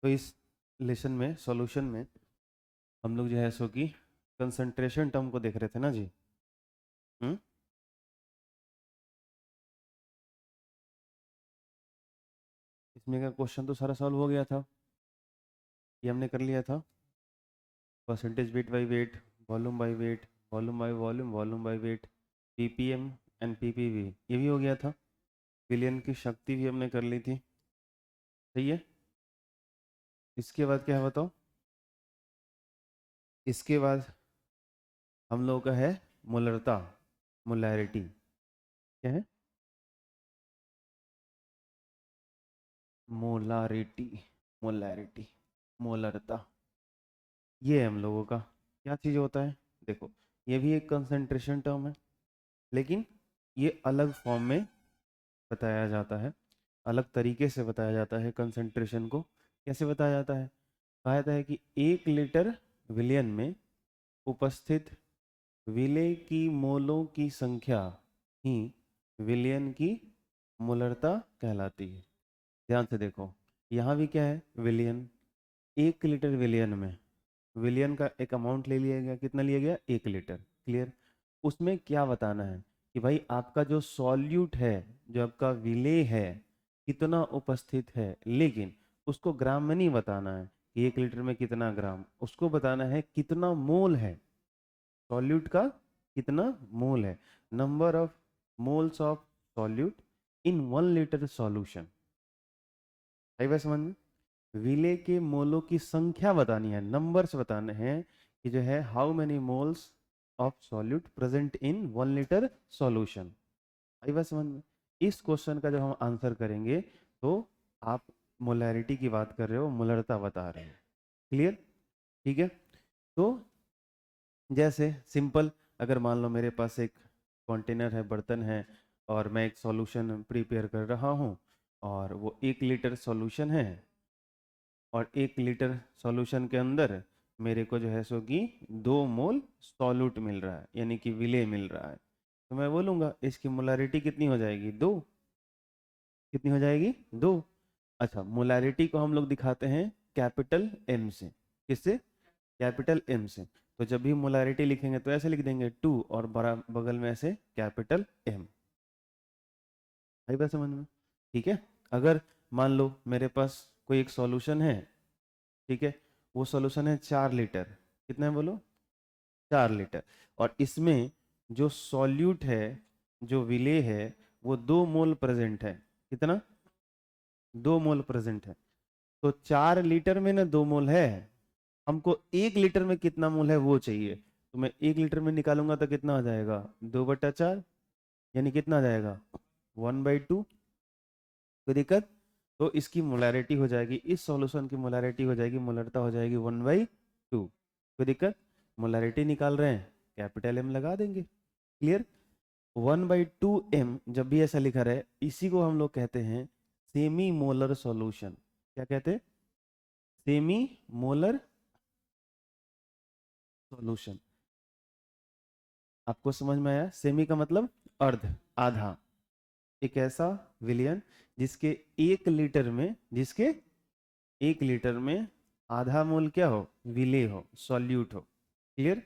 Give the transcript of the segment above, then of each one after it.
तो इस लेसन में सॉल्यूशन में हम लोग जो है सो कि कंसंट्रेशन टर्म को देख रहे थे ना जी। हम्म। इसमें का क्वेश्चन तो सारा सॉल्व हो गया था, ये हमने कर लिया था। Percentage weight by wait, volume by wait, volume by volume, volume by wait, ppm and PPV, ये भी हो गया था। विलियन की शक्ति भी हमने कर ली थी। सही है। इसके बाद क्या है बताओ? इसके बाद हम लोगों का है मोलरता, मोलैरिटी। क्या है? मोलारिटी, मोलैरिटी, मोलरता, ये है हम लोगों का। क्या चीज़ होता है? देखो, ये भी एक कंसंट्रेशन टर्म है, लेकिन ये अलग फॉर्म में बताया जाता है, अलग तरीके से बताया जाता है। कंसंट्रेशन को कैसे बताया जाता है? कहा जाता है कि 1 लीटर विलियन में उपस्थित विलेय की मोलों की संख्या ही विलियन की मोलरता कहलाती है। ध्यान से देखो, यहाँ भी क्या है? विलियन। 1 लीटर विलियन में, विलियन का एक अमाउंट ले लिया गया, कितना लिया गया? 1 लीटर। क्लियर। उसमें क्या बताना है कि भाई आपका जो सॉल्यूट है, जो आपका विलेय है, कितना उपस्थित है, लेकिन उसको ग्राम में नहीं बताना है कि 1 लीटर में कितना ग्राम, उसको बताना है कितना मोल है सॉल्यूट का, कितना मोल है, number of moles of solute in 1 litre solution. आई बात समझ में? विलेय के मोलों की संख्या बतानी है, नंबर्स बताने हैं कि जो है how many moles of solute present in 1 litre solution. आई बात समझ में? इस क्वेश्चन का जब हम आंसर करेंगे तो आप मोलैरिटी की बात कर रहे हो, मोलरता बता रहे हो। क्लियर? ठीक है। तो जैसे सिंपल, अगर मान लो मेरे पास एक कंटेनर है, बर्तन है, और मैं एक सॉल्यूशन प्रिपेयर कर रहा हूँ, और वो 1 लीटर सॉल्यूशन है, और 1 लीटर सॉल्यूशन के अंदर मेरे को जो है सो कि 2 मोल सॉल्यूट मिल रहा है, यानी कि विलेय मिल रहा है। तो मैं बोलूँगा इसकी मोलारिटी कितनी हो जाएगी? 2। कितनी हो जाएगी? 2। अच्छा, मोलारिटी को हम लोग दिखाते हैं कैपिटल एम से। किससे? कैपिटल एम से। तो जब भी मोलारिटी लिखेंगे तो ऐसे लिख देंगे 2, और बड़ा बगल में ऐसे कैपिटल एम। आई बात समझ में? ठीक है। अगर मान लो मेरे पास कोई एक सॉल्यूशन है, ठीक है, वो सॉल्यूशन है 4 लीटर। कितना है बोलो? 4 लीटर। और इसमें जो सॉल्यूट है, जो विलेय है, वो 2 मोल प्रेजेंट है। कितना? 2 मोल प्रेजेंट है। तो 4 लीटर में ना 2 मोल है, हमको 1 लीटर में कितना मोल है वो चाहिए। तो मैं 1 लीटर में निकालूंगा तो कितना आ जाएगा? 2/4, यानी कितना आ जाएगा? 1/2। कोई दिक्कत? तो इसकी मोलैरिटी हो जाएगी, इस सॉल्यूशन की मोलैरिटी हो जाएगी, मोलरता हो जाएगी 1/2। कोई दिक्कत? मोलैरिटी निकाल रहे हैं, कैपिटल एम लगा देंगे। क्लियर? 1/2 m जब भी ऐसा लिखा रहे, इसी को हम लोग कहते हैं सेमी मोलर सॉल्यूशन। क्या कहते हैं? Semi molar solution. आपको समझ में आया? सेमी का मतलब अर्ध, आधा। एक ऐसा विलियन जिसके 1 लीटर में, जिसके 1 लीटर में आधा मोल क्या हो? विलेय हो, सॉल्यूट हो। क्लियर?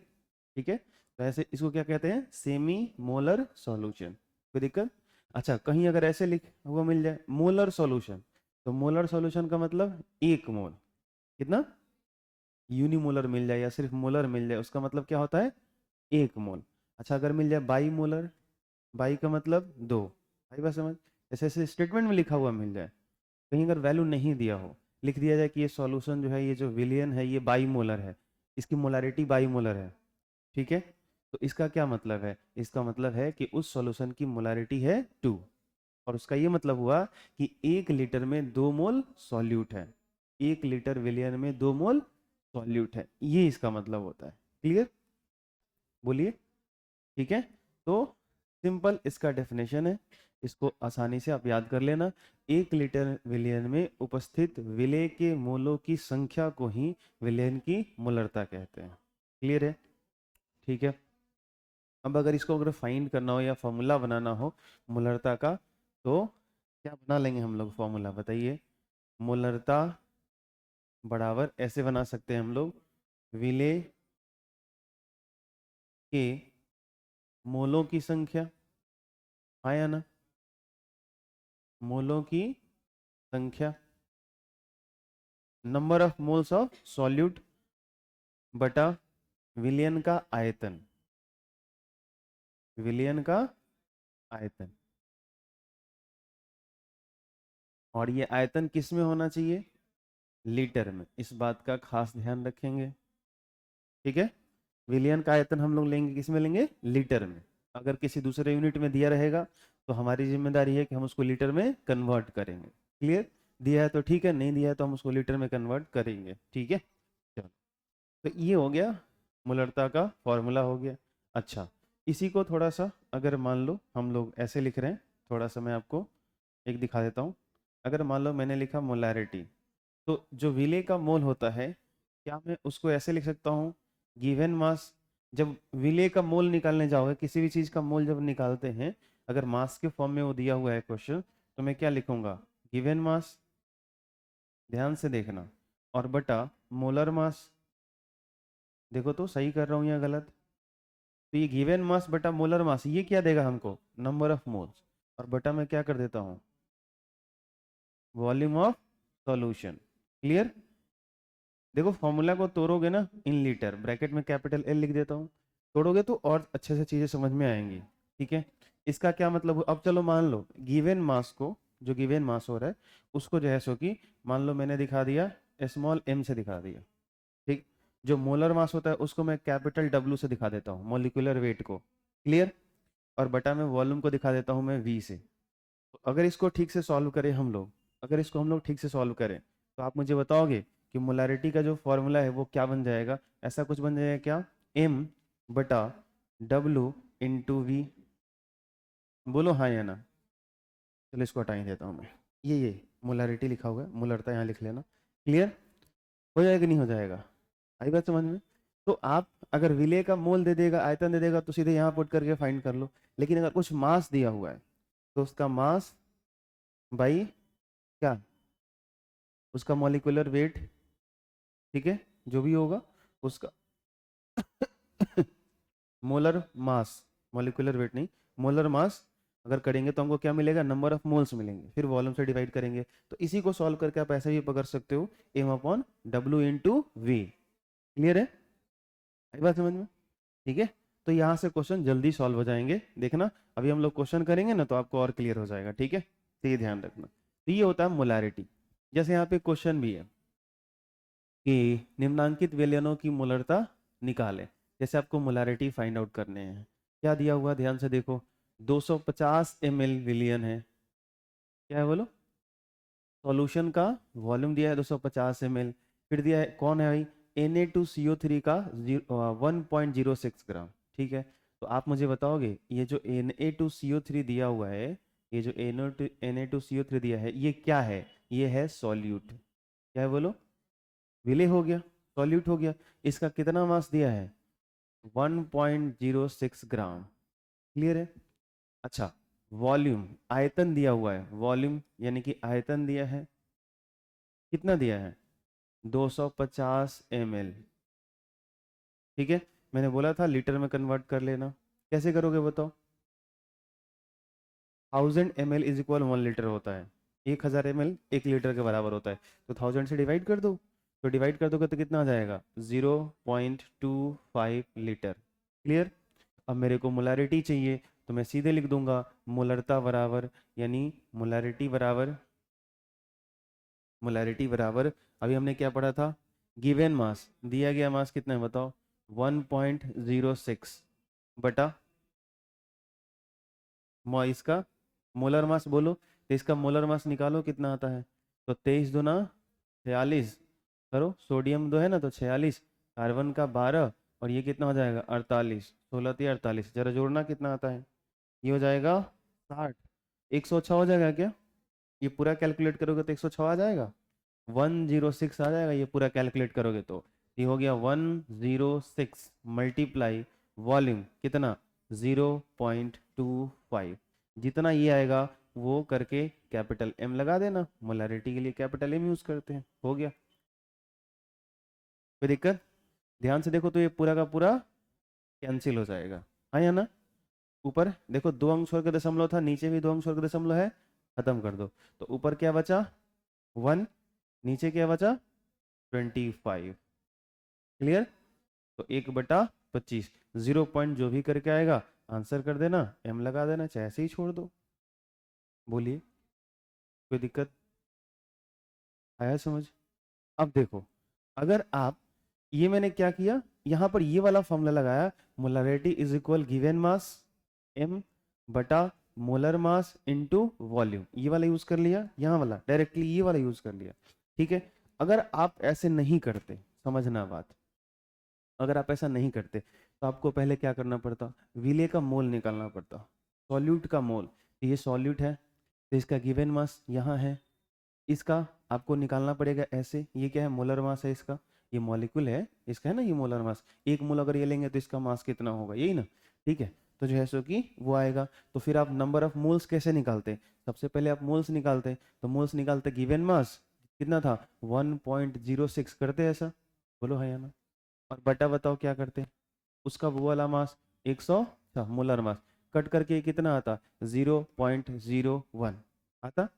ठीक है। तो ऐसे इसको क्या कहते हैं? Semi molar solution. कोई दिक्कत? अच्छा, कहीं अगर ऐसे लिख हुआ मिल जाए मोलर सॉल्यूशन, तो मोलर सॉल्यूशन का मतलब 1 मोल। कितना? यूनिमोलर मिल जाए या सिर्फ मोलर मिल जाए, उसका मतलब क्या होता है? 1 मोल। अच्छा, अगर मिल जाए बाई मोलर, बाई का मतलब 2। भाई बात समझ? ऐसे ऐसे स्टेटमेंट में लिखा हुआ मिल जाए, कहीं अगर वैल्यू नहीं दिया हो, लिख दिया जाए कि ये सॉल्यूशन जो है, ये जो विलियन है, ये बाई मोलर है, इसकी मोलारिटी बाई मोलर है। ठीक है। तो इसका क्या मतलब है? इसका मतलब है कि उस सॉल्यूशन की मोलारिटी है 2, और उसका ये मतलब हुआ कि 1 लीटर में 2 मोल सॉल्यूट है, 1 लीटर विलियन में 2 मोल सॉल्यूट है, ये इसका मतलब होता है। क्लियर? बोलिए। ठीक है। तो सिंपल इसका डेफिनेशन है, इसको आसानी से आप याद कर लेना। 1 लीटर विलयन में उपस्थित विलेय के मोलों की संख्या को ही विलयन की मोलरता कहते हैं। क्लियर है? ठीक है। अब अगर इसको अगर फाइंड करना हो या फॉर्मूला बनाना हो मोलरता का, तो क्या बना लेंगे हम लोग फॉर्मूला? बताइए। मोलरता बराबर ऐसे बना सकते हैं हम लोग, विलेय के मोलों की संख्या, आया ना, मोलों की संख्या, number of moles of solute बटा विलयन का आयतन, विलयन का आयतन। और ये आयतन किस में होना चाहिए? लीटर में। इस बात का खास ध्यान रखेंगे, ठीक है। विलयन का आयतन हम लोग लेंगे किस में लेंगे? लीटर में। अगर किसी दूसरे यूनिट में दिया रहेगा तो हमारी जिम्मेदारी है कि हम उसको लीटर में कन्वर्ट करेंगे। क्लियर? दिया है तो ठीक है, नहीं दिया है तो हम उसको लीटर में कन्वर्ट करेंगे, ठीक है। चलो, तो ये हो गया, मुलरता का फॉर्मूला हो गया। अच्छा, इसी को थोड़ा सा अगर मान लो हम लोग ऐसे लिख रहे हैं, थोड़ा सा मैं आपको एक दिखा देता हूँ। अगर मान लो मैंने लिखा मोलैरिटी, तो जो विले का मोल होता है, क्या मैं उसको ऐसे लिख सकता हूँ, गिवन मास। जब विले का मोल निकालने जाओगे, किसी भी चीज का मोल जब निकालते हैं, अगर मास के फॉर्म में वो दिया हुआ है क्वेश्चन, तो मैं क्या लिखूंगा? गिवन मास, ध्यान से देखना, और बटा मोलर मास। देखो तो सही कर रहा हूँ या गलत? तो ये गिवन मास बटा मोलर मास, ये क्या देगा हमको? Number of moles. और बटा में क्या कर देता हूँ? Volume of solution. क्लियर? देखो फॉर्मूला को तोड़ोगे ना, इन लीटर ब्रैकेट में कैपिटल एल लिख देता हूँ, तोड़ोगे तो और अच्छे से चीजें समझ में आएंगी, ठीक है। इसका क्या मतलब हुआ? अब चलो मान लो गिवन मास को, जो गिवन मास हो रहा है उसको जो है सो कि मान लो मैंने दिखा दिया स्मॉल एम से दिखा दिया, ठीक। जो मोलर मास होता है उसको मैं कैपिटल डब्ल्यू से दिखा देता हूँ, मोलिकुलर वेट को। क्लियर? और बटा में वॉल्यूम को दिखा देता हूँ मैं वी से। तो अगर इसको ठीक से सॉल्व करें हम लोग, अगर इसको हम लोग ठीक से सॉल्व करें, तो आप मुझे बताओगे कि मोलारिटी का जो फॉर्मूला है वो क्या बन जाएगा? ऐसा कुछ बन जाएगा क्या? एम बटा डब्लू इंटू वी। बोलो हाँ या ना। चलो इसको हटा ही देता हूँ मैं। ये मोलारिटी लिखा हुआ है, मोलरता यहाँ लिख लेना। क्लियर? हो जाएगा नहीं हो जाएगा? आई बात समझ में? तो आप अगर विलेय का मोल दे देगा, आयतन दे देगा, तो सीधे यहाँ पुट करके फाइंड कर लो। लेकिन अगर कुछ मास दिया हुआ है, तो उसका मास बाई क्या? उसका मॉलिक्यूलर वेट, ठीक है, जो भी होगा उसका मोलर मास, मॉलिक्यूलर वेट नहीं, मोलर मास। अगर करेंगे तो हमको क्या मिलेगा? नंबर ऑफ मोल्स मिलेंगे, फिर वॉल्यूम से डिवाइड करेंगे। तो इसी को सॉल्व करके आप ऐसे भी पकड़ सकते हो, M upon W into V. Clear है? आई बात समझ में? ठीक है। तो यहाँ से क्वेश्चन जल्दी सॉल्व हो जाएंगे, देखना। अभी हम लोग क्वेश्चन करेंगे ना तो आपको और क्लियर हो जाएगा, ठीक है। तो ये ध्यान रखना। तो ये होता है मोलैरिटी। जैसे यहाँ पे क्वेश्चन भी है कि निम्नांकित विलयनों की मोलरता निकालें। जैसे आपको मोलारिटी फाइंड आउट करने हैं, क्या दिया हुआ ध्यान से देखो, 250 ml विलियन है। क्या है बोलो? सॉल्यूशन का वॉल्यूम दिया है 250 ml। फिर दिया है कौन है भाई? Na2CO3 का 1.06 ग्राम, ठीक है। तो आप मुझे बताओगे ये जो Na2CO3 दिया हुआ है, ये जो Na2CO3 दिया है, ये क्या है? ये है सॉल्यूट। क्या है बोलो? विले हो गया, सॉल्यूट हो गया। इसका कितना मास दिया है? 1.06 ग्राम। क्लियर है? अच्छा, वॉल्यूम, आयतन दिया हुआ है, वॉल्यूम यानी कि आयतन दिया है, कितना दिया है? 250 ml। ठीक है, मैंने बोला था लीटर में कन्वर्ट कर लेना। कैसे करोगे बताओ? 1000 ml इज इक्वल 1 लीटर होता है। 1000 ml 1 लीटर के बराबर होता है। तो 1000 से डिवाइड कर दो, तो डिवाइड कर दोगे तो कितना आ जाएगा? 0.25 लीटर। क्लियर? अब मेरे को मोलारिटी चाहिए, तो मैं सीधे लिख दूंगा मोलरता बराबर, यानी मोलारिटी बराबर, मोलारिटी बराबर, अभी हमने क्या पढ़ा था? गिवन मास, दिया गया मास कितना है बताओ? 1.06 बटा इसका मोलर मास बोलो। तो इसका मोलर मास निकालो कितना आता है? तो 23 दूना 46, करो, सोडियम दो है ना तो 46, कार्बन का 12, और ये कितना हो जाएगा? 48, 16 × 3 = 48। जरा जोड़ना कितना आता है? ये हो जाएगा 60। 106 हो जाएगा क्या? ये पूरा कैलकुलेट करोगे तो 106 आ जाएगा, 106 आ जाएगा ये पूरा कैलकुलेट करोगे तो। ये हो गया 106 मल्टीप्लाई वॉल्यूम कितना? 0.25। जितना ये आएगा वो करके कैपिटल एम लगा देना। मोलारिटी के लिए कैपिटल एम यूज करते हैं, हो गया। कोई दिक्कत? ध्यान से देखो तो ये पूरा का पूरा कैंसिल हो जाएगा, हाँ या ना? ऊपर देखो 2 अंक छोड़ के दशमलव था, नीचे भी 2 अंक छोड़ के दशमलव है, खत्म कर दो। तो ऊपर क्या बचा 1, नीचे क्या बचा 25। क्लियर? तो 1/25, 0 पॉइंट जो भी करके आएगा आंसर कर देना, एम लगा देना, चाहे ऐसे ही छोड़ दो। बोलिए, कोई दिक्कत? आया समझ? अब देखो, अगर आप, ये मैंने क्या किया, यहां पर ये वाला फॉर्मूला लगाया, molarity is equal given mass m बटा मोलर मास इनटू वॉल्यूम, ये वाला यूज कर लिया, यहाँ वाला डायरेक्टली ये वाला यूज कर लिया। ठीक है, अगर आप ऐसे नहीं करते, समझना बात, अगर आप ऐसा नहीं करते तो आपको पहले क्या करना पड़ता, विले का मोल निकालना पड़ता, सॉल्यूट का मोल। ये सॉल्यूट है तो इसका गिवन मास यहाँ है, इसका आपको निकालना पड़ेगा ऐसे, ये क्या है मोलर मास है इसका, ये मॉलिक्यूल है इसका, है ना, ये मोलर मास, 1 मोल अगर ये लेंगे तो इसका मास कितना होगा, यही ना? ठीक है, तो जो है सो कि वो आएगा। तो फिर आप नंबर ऑफ मोल्स कैसे निकालते? सबसे पहले आप मोल्स निकालते, तो मोल्स निकालते गिवन मास कितना था 1.06 करते ऐसा, बोलो है या ना? और बटा बताओ क्या करते, उसका वो वाला मास 100 था, मोलर मास कट करके कितना आता 0.01 आता।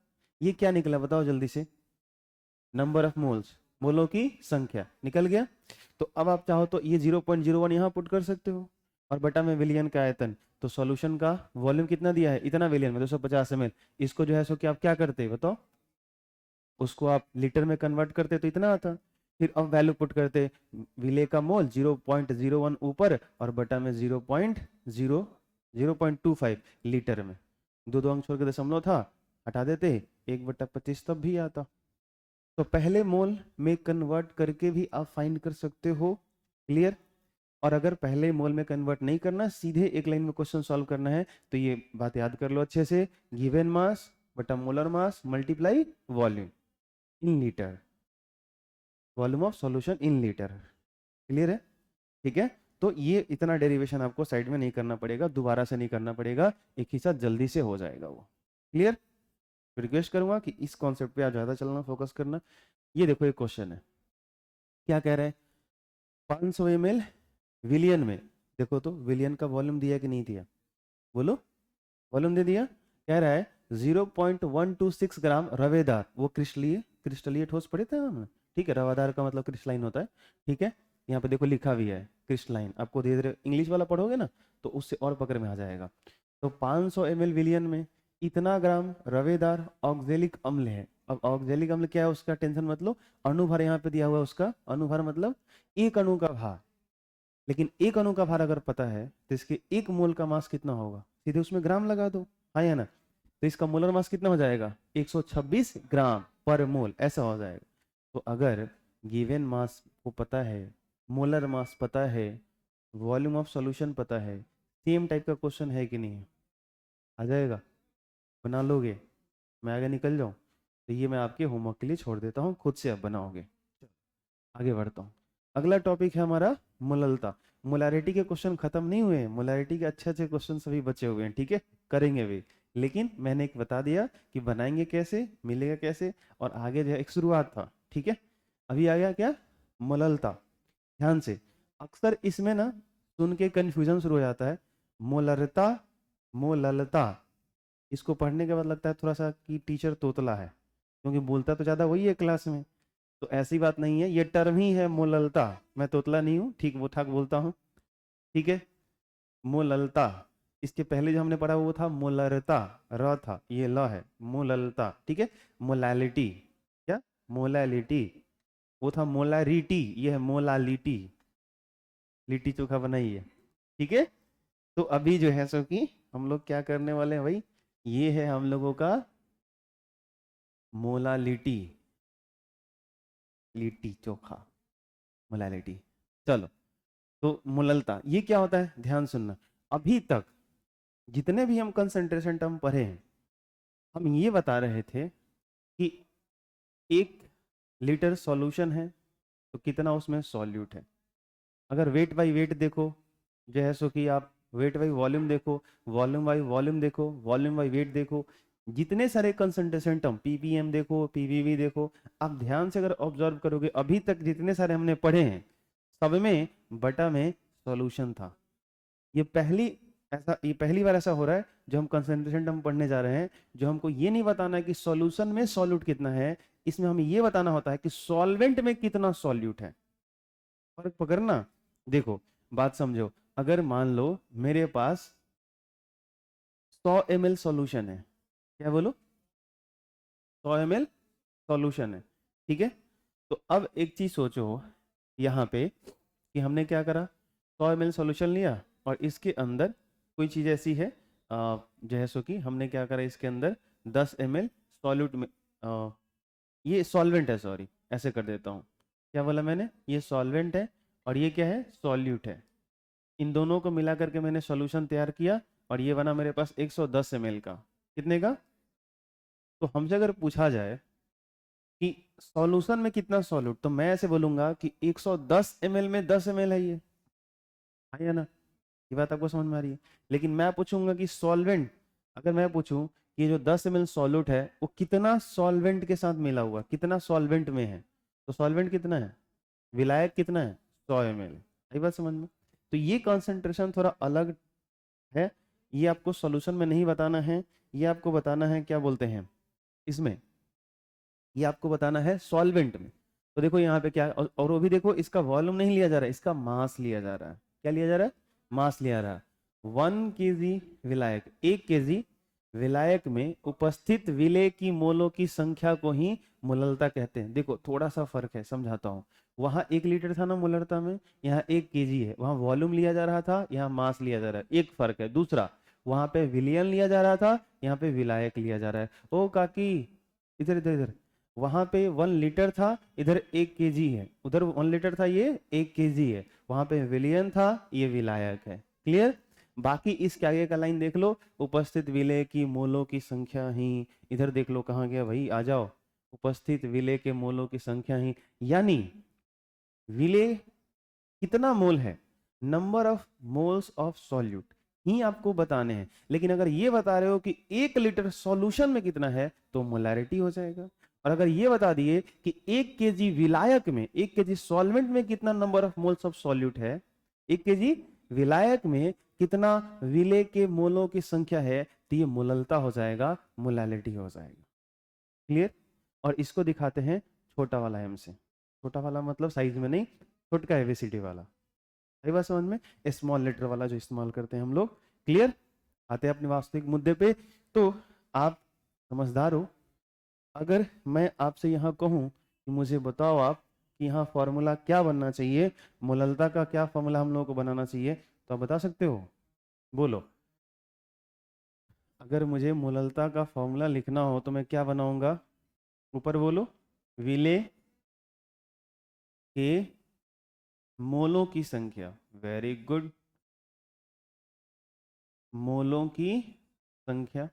ये क्या निकला बताओ जल्दी से, नंबर ऑफ मोल्स, मोलों की संख्या निकल गया। तो अब आप चाहो तो ये 0.01 यहाँ पुट कर सकते हो, और बटा में विलियन का आयतन, तो सॉल्यूशन का वॉल्यूम कितना दिया है, इतना विलियन में 250 ml, इसको जो है सो कि आप क्या करते बताओ, उसको आप लीटर में कन्वर्ट करते तो इतना आता। फिर अब वैल्यू पुट करते, विले का मोल 0.01 ऊपर और बटा में 0.25 लीटर में, दो अंक छोड़ के दशमलव था, हटा देते, 1/25 तब भी आता। तो पहले मोल में कन्वर्ट करके भी आप फाइंड कर सकते हो। क्लियर? और अगर पहले मोल में कन्वर्ट नहीं करना, सीधे एक लाइन में क्वेश्चन सॉल्व करना है, तो ये बात याद कर लो अच्छे से, गिवन मास बटा molar mass multiply volume in litre, volume of solution in litre. Clear है? ठीक है, तो ये इतना डेरिवेशन आपको साइड में नहीं करना पड़ेगा, दोबारा से नहीं करना पड़ेगा, एक ही साथ जल्दी से हो जाएगा वो। क्लियर? रिक्वेस्ट करूंगा कि इस कॉन्सेप्ट पे आप ज्यादा चलना, फोकस करना। ये देखो एक क्वेश्चन है, क्या कह रहा है, 500 ml विलियन में, देखो तो विलियन का वॉल्यूम दिया कि नहीं दिया, बोलो, वॉल्यूम दे दिया। कह रहा है 0.126 ग्राम रवेदार, वो क्रिस्टलीय ठोस पढ़े थे हमने, ठीक है, रवादार का मतलब क्रिस्टलाइन होता है, ठीक है, यहाँ पे देखो लिखा भी है क्रिस्टलाइन, आपको धीरे धीरे इंग्लिश वाला पढ़ोगे ना तो उससे और पकड़ में आ जाएगा। तो 500 ml विलियन में इतना ग्राम रवेदार ऑक्जेलिक अम्ल है। अब ऑक्जेलिक अम्ल क्या है, उसका टेंशन मतलब अणुभार यहाँ पे दिया हुआ है, उसका अणुभार मतलब एक अणु का भार, लेकिन एक अणु का भार अगर पता है तो इसके 1 मोल का मास कितना होगा, सीधे उसमें ग्राम लगा दो, हाँ या ना? तो इसका मोलर मास कितना हो जाएगा 126 ग्राम पर मोल, ऐसा हो जाएगा। तो अगर गिवन मास को पता है, मोलर मास पता है, वॉल्यूम ऑफ सॉल्यूशन पता है, सेम टाइप का क्वेश्चन है कि नहीं है, आ जाएगा, बना लोगे, मैं आगे निकल जाऊं? तो ये मैं आपके होमवर्क के लिए छोड़ देता हूँ, खुद से आप बनाओगे। आगे बढ़ता हूँ, अगला टॉपिक है हमारा मोललता। मोलारिटी के क्वेश्चन खत्म नहीं हुए हैं, मोलारिटी के अच्छे अच्छे क्वेश्चन सभी बचे हुए हैं, ठीक है, करेंगे भी, लेकिन मैंने एक बता दिया कि बनाएंगे कैसे, मिलेगा कैसे, और आगे जो है एक शुरुआत था, ठीक है। अभी आ गया क्या, मोललता। ध्यान से, अक्सर इसमें ना सुन के कंफ्यूजन शुरू हो जाता है, मोलरता, मोललता, इसको पढ़ने के बाद लगता है थोड़ा सा कि टीचर तोतला है, क्योंकि बोलता तो ज्यादा वही है क्लास में। तो ऐसी बात नहीं है, ये टर्म ही है मोललता, मैं तोतला नहीं हूँ, ठीक वो ठाक बोलता हूँ, ठीक है। मोललता, इसके पहले जो हमने पढ़ा वो था मोलरता, र था, ये ल है, मोललता, ठीक है। मोलैलिटी, क्या, मोलैलिटी, वो था मोलैरिटी, ये है मोलालिटी, लिट्टी चोखा बनाई है, ठीक है। तो अभी जो है सो कि हम लोग क्या करने वाले हैं भाई, ये है हम लोगों का मोलालिटी, लिट्टी चोखा, मोलैलिटी। चलो, तो मोललता ये क्या होता है, ध्यान सुनना। अभी तक जितने भी हम कंसंट्रेशन टर्म पढ़े हैं, हम ये बता रहे थे कि 1 लीटर सॉल्यूशन है तो कितना उसमें सॉल्यूट है। अगर वेट बाई वेट देखो, जो है सो कि आप वेट बाई वॉल्यूम देखो, वॉल्यूम बाई वॉल्यूम देखो, वॉल्यूम बाई वेट देखो, जितने सारे कंसंट्रेशन टर्म, पीपीएम देखो, पीवीवी देखो, आप ध्यान से अगर ऑब्जर्व करोगे, अभी तक जितने सारे हमने पढ़े हैं सब में बटा में सॉल्यूशन था। ये पहली बार ऐसा हो रहा है जो हम कंसंट्रेशन टर्म पढ़ने जा रहे हैं, जो हमको ये नहीं बताना है कि सॉल्यूशन में सॉल्यूट कितना है, इसमें हमें ये बताना होता है कि सॉल्वेंट में कितना सॉल्यूट है। फर्क पकड़ना। देखो बात समझो, अगर मान लो मेरे पास 100 ml सॉल्यूशन है, क्या बोलो, 100 ml सॉल्यूशन है, ठीक है। तो अब एक चीज सोचो यहाँ पे कि हमने क्या करा, 100 ml सॉल्यूशन लिया और इसके अंदर कोई चीज़ ऐसी है जैसो कि हमने क्या करा, इसके अंदर 10 ml सॉल्यूट में ये सॉल्वेंट है, सॉरी ऐसे कर देता हूँ, क्या बोला मैंने, ये सॉल्वेंट है और ये क्या है, सॉल्यूट है। इन दोनों को मिला करके मैंने सॉल्यूशन तैयार किया और ये बना मेरे पास 110 ml का। कितने का? तो हमसे अगर पूछा जाए कि सॉल्यूशन में कितना सॉल्यूट, तो मैं ऐसे बोलूंगा कि 110 ml में 10 ml है, ये है ना, ये बात आपको समझ में आ रही है। लेकिन मैं पूछूंगा कि सॉल्वेंट, अगर मैं पूछूं कि जो 10 ml सॉल्यूट है वो कितना सॉल्वेंट के साथ मिला हुआ, कितना सॉल्वेंट में है, तो सॉल्वेंट कितना है, विलायक कितना है, 100 ml। आई बात समझ में। तो ये कॉन्सेंट्रेशन थोड़ा अलग है, ये आपको सॉल्यूशन में नहीं बताना है, ये आपको बताना है क्या बोलते हैं इसमें, ये आपको बताना है सॉल्वेंट में। तो देखो यहाँ पे क्या है, और वो भी देखो इसका वॉल्यूम नहीं लिया जा रहा है, इसका मास लिया जा रहा है। क्या लिया जा रहा है, मास लिया जा रहा है। 1 kg विलायक, 1 kg विलायक में उपस्थित विलेय की मोलों की संख्या को ही मोललता कहते हैं। देखो थोड़ा सा फर्क है, समझाता हूँ। वहां 1 लीटर था ना मोलरता में, यहाँ 1 kg है, वहां वॉल्यूम लिया जा रहा था, यहाँ मास लिया जा रहा है, एक फर्क है। दूसरा, वहां पे विलियन लिया जा रहा था, यहाँ पे विलायक लिया जा रहा है। ओ काकी, इधर इधर इधर, वहां पे 1 लीटर था, इधर 1 kg है, उधर 1 लीटर था, ये 1 kg है, वहां पे विलियन था, ये विलायक है। क्लियर? बाकी इसके आगे का लाइन देख लो, उपस्थित विलेय की मोलों की संख्या ही, इधर देख लो कहाँ गया भाई, आ जाओ, उपस्थित विलेय के मोलों की संख्या ही, यानी विलेय कितना मोल है, number of moles of solute ही आपको बताने हैं। लेकिन अगर ये बता रहे हो कि 1 लीटर सॉल्यूशन में कितना है, तो मोलैरिटी हो जाएगा। और अगर ये बता दिए कि 1 kg विलायक में, 1 kg सॉल्वेंट में कितना number of moles of solute है, 1 kg विलायक में कितना विलेय के मोलों की संख्या है, तो ये मोललता हो जाएगा, मोलैलिटी हो जाएगा। क्लियर? और इसको दिखाते हैं छोटा वाला एम से। छोटा वाला मतलब साइज में नहीं, छोटा एविसिटी वाला। सही बात समझ में, स्मॉल लेटर वाला जो इस्तेमाल करते हैं हम लोग। क्लियर? आते हैं अपने वास्तविक मुद्दे पे। तो आप समझदार हो, अगर मैं आपसे यहाँ कहूँ कि मुझे बताओ आप कि यहाँ फॉर्मूला क्या बनना चाहिए, मोललता का क्या फॉर्मूला हम लोगों को बनाना चाहिए, तो आप बता सकते हो? बोलो। अगर मुझे मोललता का फॉर्मूला लिखना हो तो मैं क्या बनाऊंगा, ऊपर बोलो, विलेय के मोलों की संख्या, वेरी गुड, मोलों की संख्या,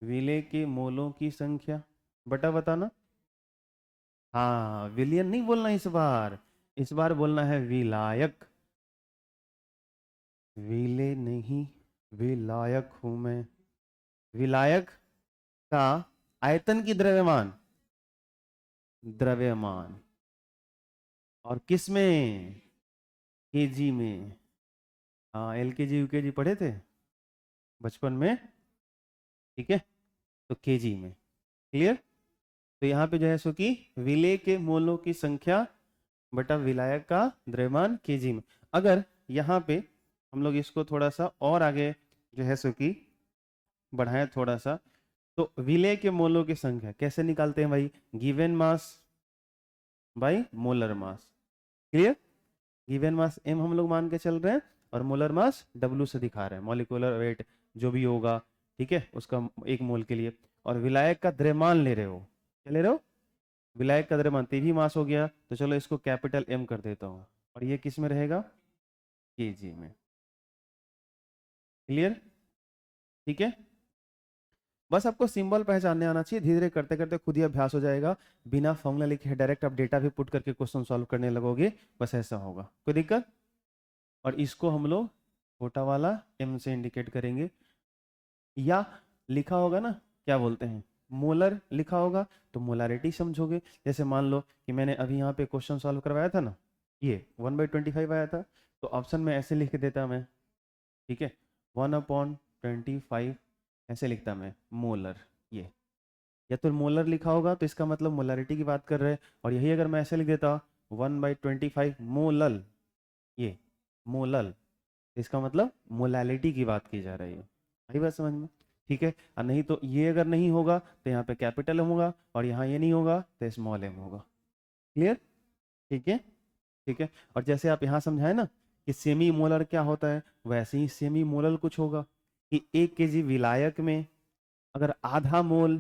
विलेय के मोलों की संख्या बटा बताना। हाँ, विलियन नहीं बोलना इस बार बोलना है विलायक, विलेय नहीं, विलायक हूं मैं। विलायक का आयतन की द्रव्यमान, द्रव्यमान, और किस में, केजी में। हाँ, एलकेजी यूकेजी पढ़े थे बचपन में, ठीक है, तो केजी में। क्लियर? तो यहाँ पे जो है सो कि विलेय के मोलों की संख्या बटा विलायक का द्रव्यमान केजी में। अगर यहाँ पे हम लोग इसको थोड़ा सा और आगे जो है सो कि बढ़ाएं थोड़ा सा, तो विलेय के मोलों की संख्या कैसे निकालते हैं भाई, given mass by molar mass. Clear? Given mass m हम लोग मान के चल रहे हैं और मोलर मास w से दिखा रहे हैं, मॉलिक्यूलर वेट जो भी होगा, ठीक है, उसका 1 मोल के लिए। और विलायक का द्रव्यमान ले रहे हो, क्या ले रहे हो, विलायक का द्रव्यमान, तेभी मास हो गया, तो चलो इसको कैपिटल M कर देता हूँ, और ये किस में रहेगा, केजी में। क्लियर? ठीक है, बस आपको सिंबल पहचानने आना चाहिए, धीरे धीरे करते करते खुद ही अभ्यास हो जाएगा। बिना फॉर्मूला लिखे डायरेक्ट आप डेटा भी पुट करके क्वेश्चन सॉल्व करने लगोगे, बस ऐसा होगा, कोई दिक्कत? और इसको हम लोग छोटा वाला m से इंडिकेट करेंगे, या लिखा होगा ना, क्या बोलते हैं, मोलर लिखा होगा तो मोलारिटी समझोगे। जैसे मान लो कि मैंने अभी यहाँ पे क्वेश्चन सॉल्व करवाया था ना, ये 1/25 आया था, तो ऑप्शन में ऐसे लिख देता मैं, ठीक है, 1/25 ऐसे लिखता मैं मोलर। ये या तो मोलर लिखा होगा तो इसका मतलब मोलारिटी की बात कर रहे हैं, और यही अगर मैं ऐसे लिख देता 1/25 मोलल, ये मोलल, इसका मतलब मोलालिटी की बात की जा रही है। आई बात समझ में? ठीक है। और नहीं तो ये अगर नहीं होगा तो यहाँ पे कैपिटल एम होगा, और यहाँ ये नहीं होगा तो स्मॉल एम होगा। क्लियर? ठीक है, ठीक है। और जैसे आप यहाँ समझाए ना कि सेमी मोलर क्या होता है, वैसे ही सेमी मोलर कुछ होगा कि 1 kg विलायक में अगर आधा मोल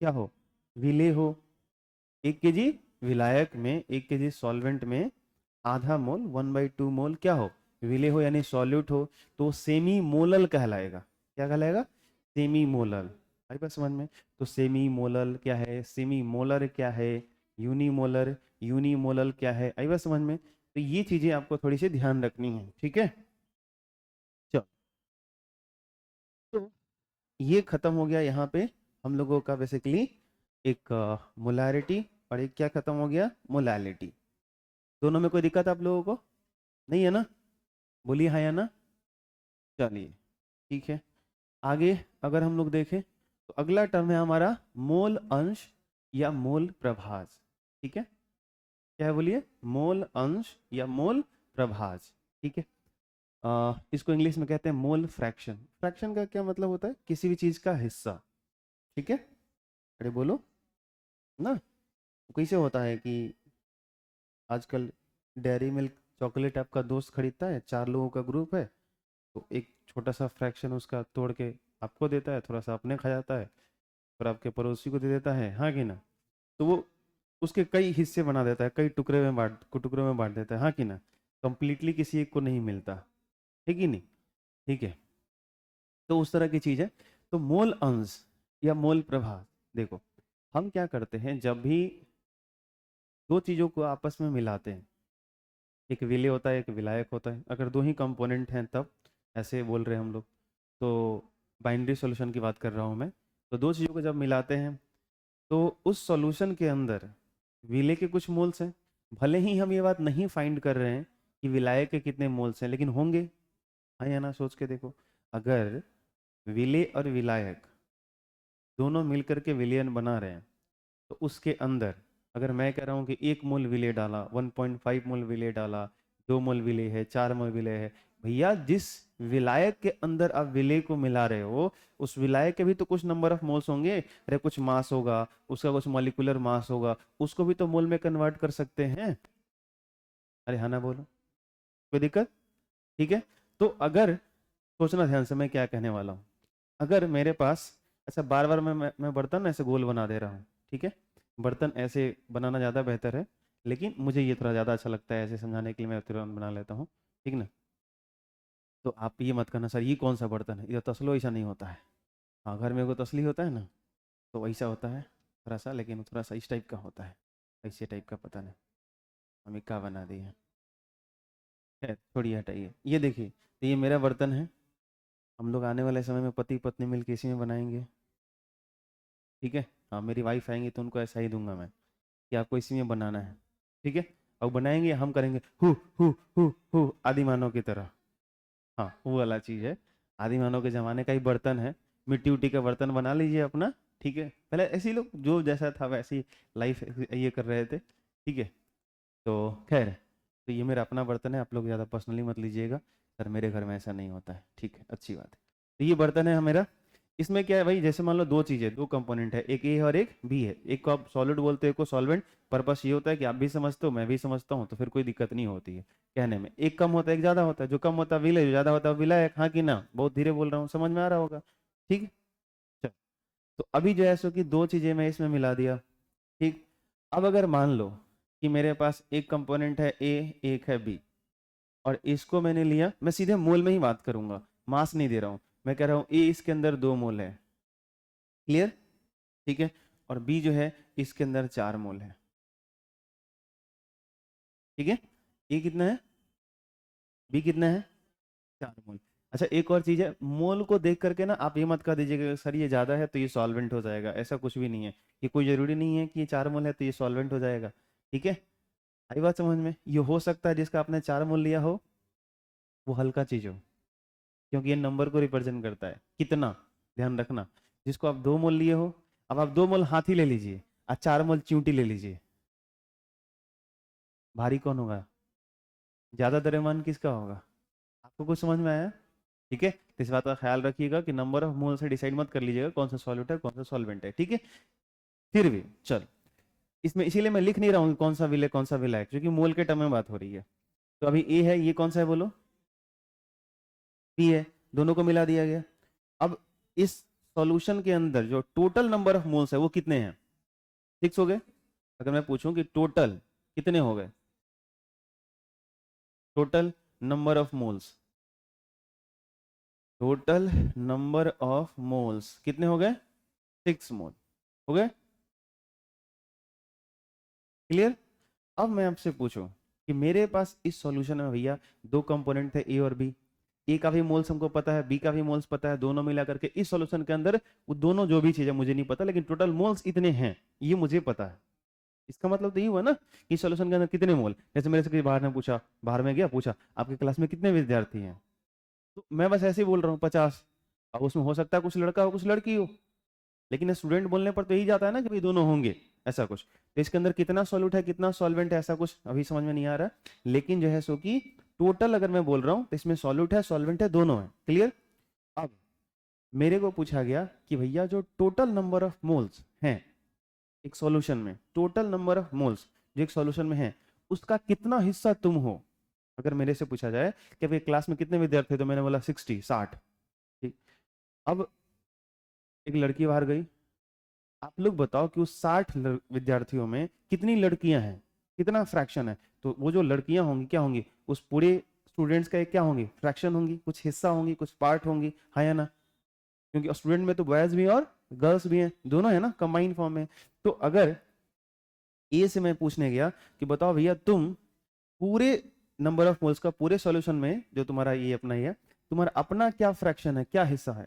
क्या हो, विलेय हो, 1 kg विलायक में 1 kg सॉल्वेंट में आधा मोल 1/2 मोल क्या हो, विलेय हो, यानी सॉल्यूट हो, तो सेमी मोलल कहलाएगा। क्या कहलाएगा? Semi molal. आई बात समझ में? तो सेमी मोलल क्या है, सेमी मोलर क्या है, यूनिमोलर, यूनिमोलल क्या है, आई बात समझ में? तो ये चीजें आपको थोड़ी सी ध्यान रखनी है, ठीक है। चलो, तो ये खत्म हो गया यहाँ पे हम लोगों का बेसिकली एक मोलारिटी, और एक क्या खत्म हो गया, मोलालिटी। दोनों में कोई दिक्कत आप लोगों को नहीं है ना? बोलिए हाँ या ना। चलिए, ठीक है। आगे अगर हम लोग देखें तो अगला टर्म है हमारा मोल अंश या मोल प्रभाज। ठीक है, क्या है बोलिए? मोल अंश या मोल प्रभाज। ठीक है। इसको इंग्लिश में कहते हैं मोल फ्रैक्शन। फ्रैक्शन का क्या मतलब होता है? किसी भी चीज का हिस्सा। ठीक है, अरे बोलो ना। कैसे होता है कि आजकल डेयरी मिल्क चॉकलेट आपका दोस्त खरीदता है, 4 लोगों का ग्रुप है, तो एक छोटा सा फ्रैक्शन उसका तोड़ के आपको देता है, थोड़ा सा अपने खा जाता है, और आपके पड़ोसी को दे देता है, हाँ कि ना? तो वो उसके कई हिस्से बना देता है, कई टुकड़ों में बांट देता है, हाँ कि ना? कंप्लीटली किसी एक को नहीं मिलता, है कि नहीं? ठीक है, तो उस तरह की चीज है। तो मोल अंश या मोल प्रभाव, देखो हम क्या करते हैं जब भी दो चीजों को आपस में मिलाते हैं, एक विलेय होता है, एक विलायक होता है, अगर दो ही कंपोनेंट हैं तब ऐसे बोल रहे हैं हम लोग, तो बाइनरी सॉल्यूशन की बात कर रहा हूँ मैं। तो दो चीज़ों को जब मिलाते हैं तो उस सॉल्यूशन के अंदर विलेय के कुछ मोल्स हैं, भले ही हम ये बात नहीं फाइंड कर रहे हैं कि विलायक के कितने मोल्स हैं, लेकिन होंगे। हाँ या ना? सोच के देखो, अगर विलेय और विलायक दोनों मिलकर के विलयन बना रहे हैं, तो उसके अंदर अगर मैं कह रहा हूँ कि 1 मोल विलेय डाला, 1.5 मोल विलेय डाला, 2 मोल विलेय है, 4 मोल विलेय है, भैया जिस विलायक के अंदर आप विलेय को मिला रहे हो, उस विलायक के भी तो कुछ नंबर ऑफ मोल्स होंगे। अरे कुछ मास होगा, उसका कुछ मॉलिक्यूलर मास होगा, उसको भी तो मोल में कन्वर्ट कर सकते हैं। अरे हाँ ना बोलो, कोई दिक्कत? ठीक है। तो अगर सोचना ध्यान से मैं क्या कहने वाला हूँ, अगर मेरे पास, अच्छा बार बार मैं बर्तन ऐसे गोल बना दे रहा हूँ, ठीक है, बर्तन ऐसे बनाना ज़्यादा बेहतर है, लेकिन मुझे ये थोड़ा ज़्यादा अच्छा लगता है ऐसे समझाने के लिए, मैं तुरंत बना लेता हूँ, ठीक ना? तो आप ये मत करना सर ये कौन सा बर्तन है, ये तसलो, ऐसा नहीं होता है। हाँ, घर में वो तसली होता है ना, तो वैसा होता है थोड़ा सा, लेकिन थोड़ा सा इस टाइप का होता है, ऐसे टाइप का पता नहीं हमें क्या बना दिए हैं। खैर छोड़िए, हटाइए। ये देखिए, तो ये मेरा बर्तन है, हम लोग आने वाले समय में पति पत्नी मिलकर इसी में बनाएंगे, ठीक है। हाँ, मेरी वाइफ आएंगी तो उनको ऐसा ही दूंगा मैं कि आपको इसी में बनाना है, ठीक है। और बनाएंगे, हम करेंगे हु आदि मानव की तरह। हाँ, वो वाला चीज़ है, आदि मानव के ज़माने का ही बर्तन है, मिट्टी उट्टी का बर्तन बना लीजिए अपना, ठीक है। पहले ऐसे ही लोग जो जैसा था वैसे ही लाइफ ये कर रहे थे, ठीक है। तो खैर, तो ये मेरा अपना बर्तन है, आप लोग ज़्यादा पर्सनली मत लीजिएगा, सर मेरे घर में ऐसा नहीं होता है, ठीक है, अच्छी बात है। तो ये बर्तन है मेरा। इसमें क्या है भाई, जैसे मान लो दो चीज़ें, दो कंपोनेंट है, एक ए है और एक बी है, एक को आप सॉलिड बोलते हो, एक को सॉल्वेंट। पर्पस ये होता है कि आप भी समझते हो, मैं भी समझता हूँ, तो फिर कोई दिक्कत नहीं होती है कहने में। एक कम होता है, एक ज़्यादा होता है, जो कम होता है विलय, जो ज़्यादा होता है विलायक, हाँ कि ना? बहुत धीरे बोल रहा हूँ, समझ में आ रहा होगा, ठीक है। चलो, तो अभी जो है सो कि दो चीज़ें मैं इसमें मिला दिया, ठीक। अब अगर मान लो कि मेरे पास एक कंपोनेंट है ए, एक है बी, और इसको मैंने लिया, मैं सीधे मोल में ही बात करूंगा, मास नहीं दे रहा हूं, मैं कह रहा हूं ए इसके अंदर 2 मोल है, क्लियर? ठीक है। और बी जो है इसके अंदर 4 मोल है, ठीक है। ए कितना है, बी कितना है, 4 मोल। अच्छा एक और चीज है, मोल को देख करके ना आप ये मत कह दीजिएगा कि सर ये ज्यादा है तो ये सॉल्वेंट हो जाएगा, ऐसा कुछ भी नहीं है, ये कोई जरूरी नहीं है कि ये 4 मोल है तो ये सॉल्वेंट हो जाएगा, ठीक है। आई बात समझ में? ये हो सकता है जिसका आपने 4 मोल लिया हो वो हल्का चीज हो, क्योंकि ये नंबर को रिप्रेजेंट करता है कितना, ध्यान रखना। जिसको आप 2 मोल लिए हो, अब आप 2 मोल हाथी ले लीजिए और 4 मोल चींटी ले लीजिए, भारी कौन होगा? ज्यादा द्रव्यमान किसका होगा? आपको कुछ समझ में आया? ठीक है, तो इस बात का ख्याल रखिएगा कि नंबर ऑफ मोल से डिसाइड मत कर लीजिएगा कौन सा सॉल्यूट है कौन सा सॉल्वेंट है, ठीक है। फिर भी चल, इसमें इसीलिए मैं लिख नहीं रहा हूँ कि कौन सा विल है कौन सा विल है, क्योंकि मोल के टर्म में बात हो रही है। तो अभी ए है, ये कौन सा है बोलो? पी है, दोनों को मिला दिया गया। अब इस सॉल्यूशन के अंदर जो टोटल नंबर ऑफ मोल्स है वो कितने हैं? 6 हो गए। अगर मैं पूछूं कि टोटल कितने हो गए, total number of moles, total number of moles कितने हो गए? 6 मोल हो गए। क्लियर? अब मैं आपसे पूछूं कि मेरे पास इस सॉल्यूशन में भैया 2 कंपोनेंट थे ए और बी, ए का भी मोल्स हमको पता है बी का भी मोल्स पता है, दोनों मिला करके इस सॉल्यूशन के अंदर वो दोनों जो भी चीजें मुझे नहीं पता, लेकिन टोटल मोल्स इतने हैं ये मुझे पता है। इसका मतलब तो ये हुआ ना कि सॉल्यूशन के अंदर कितने मोल, जैसे मेरे से किसी बाहर ने पूछा, बाहर में गया पूछा आपकी क्लास में कितने विद्यार्थी हैं, तो मैं बस ऐसे ही बोल रहा हूँ 50। अब उसमें हो सकता है कुछ लड़का हो कुछ लड़की हो, लेकिन स्टूडेंट बोलने पर तो यही जाता है ना कि भाई दोनों होंगे, ऐसा कुछ। तो इसके अंदर कितना सॉल्यूट है कितना सॉल्वेंट है ऐसा कुछ अभी समझ में नहीं आ रहा, लेकिन जो है सो कि टोटल अगर मैं बोल रहा हूँ तो इसमें सॉल्यूट है सॉल्वेंट है दोनों है। क्लियर? अब मेरे को पूछा गया कि भैया जो टोटल नंबर ऑफ मोल्स हैं एक सॉल्यूशन में, टोटल नंबर ऑफ मोल्स जो एक सॉल्यूशन में है उसका कितना हिस्सा तुम हो। अगर मेरे से पूछा जाए कि भाई क्लास में कितने विद्यार्थी, तो मैंने बोला 60। ठीक। अब एक लड़की बाहर गई, आप लोग बताओ कि उस 60 विद्यार्थियों में कितनी लड़कियां हैं, कितना फ्रैक्शन है। तो वो जो लड़कियां होंगी क्या होंगी, उस पूरे स्टूडेंट्स का एक क्या होंगी, फ्रैक्शन होंगी, कुछ हिस्सा होंगी कुछ पार्ट होंगी, है या ना? क्योंकि स्टूडेंट में तो बॉयज भी हैं और गर्ल्स भी हैं, दोनों है ना, कंबाइंड फॉर्म में। तो अगर ए से मैं पूछने गया कि बताओ भैया तुम पूरे नंबर ऑफ मोल्स का पूरे सॉल्यूशन में जो तुम्हारा ये अपना ही है, तुम्हारा अपना क्या फ्रैक्शन है क्या हिस्सा है,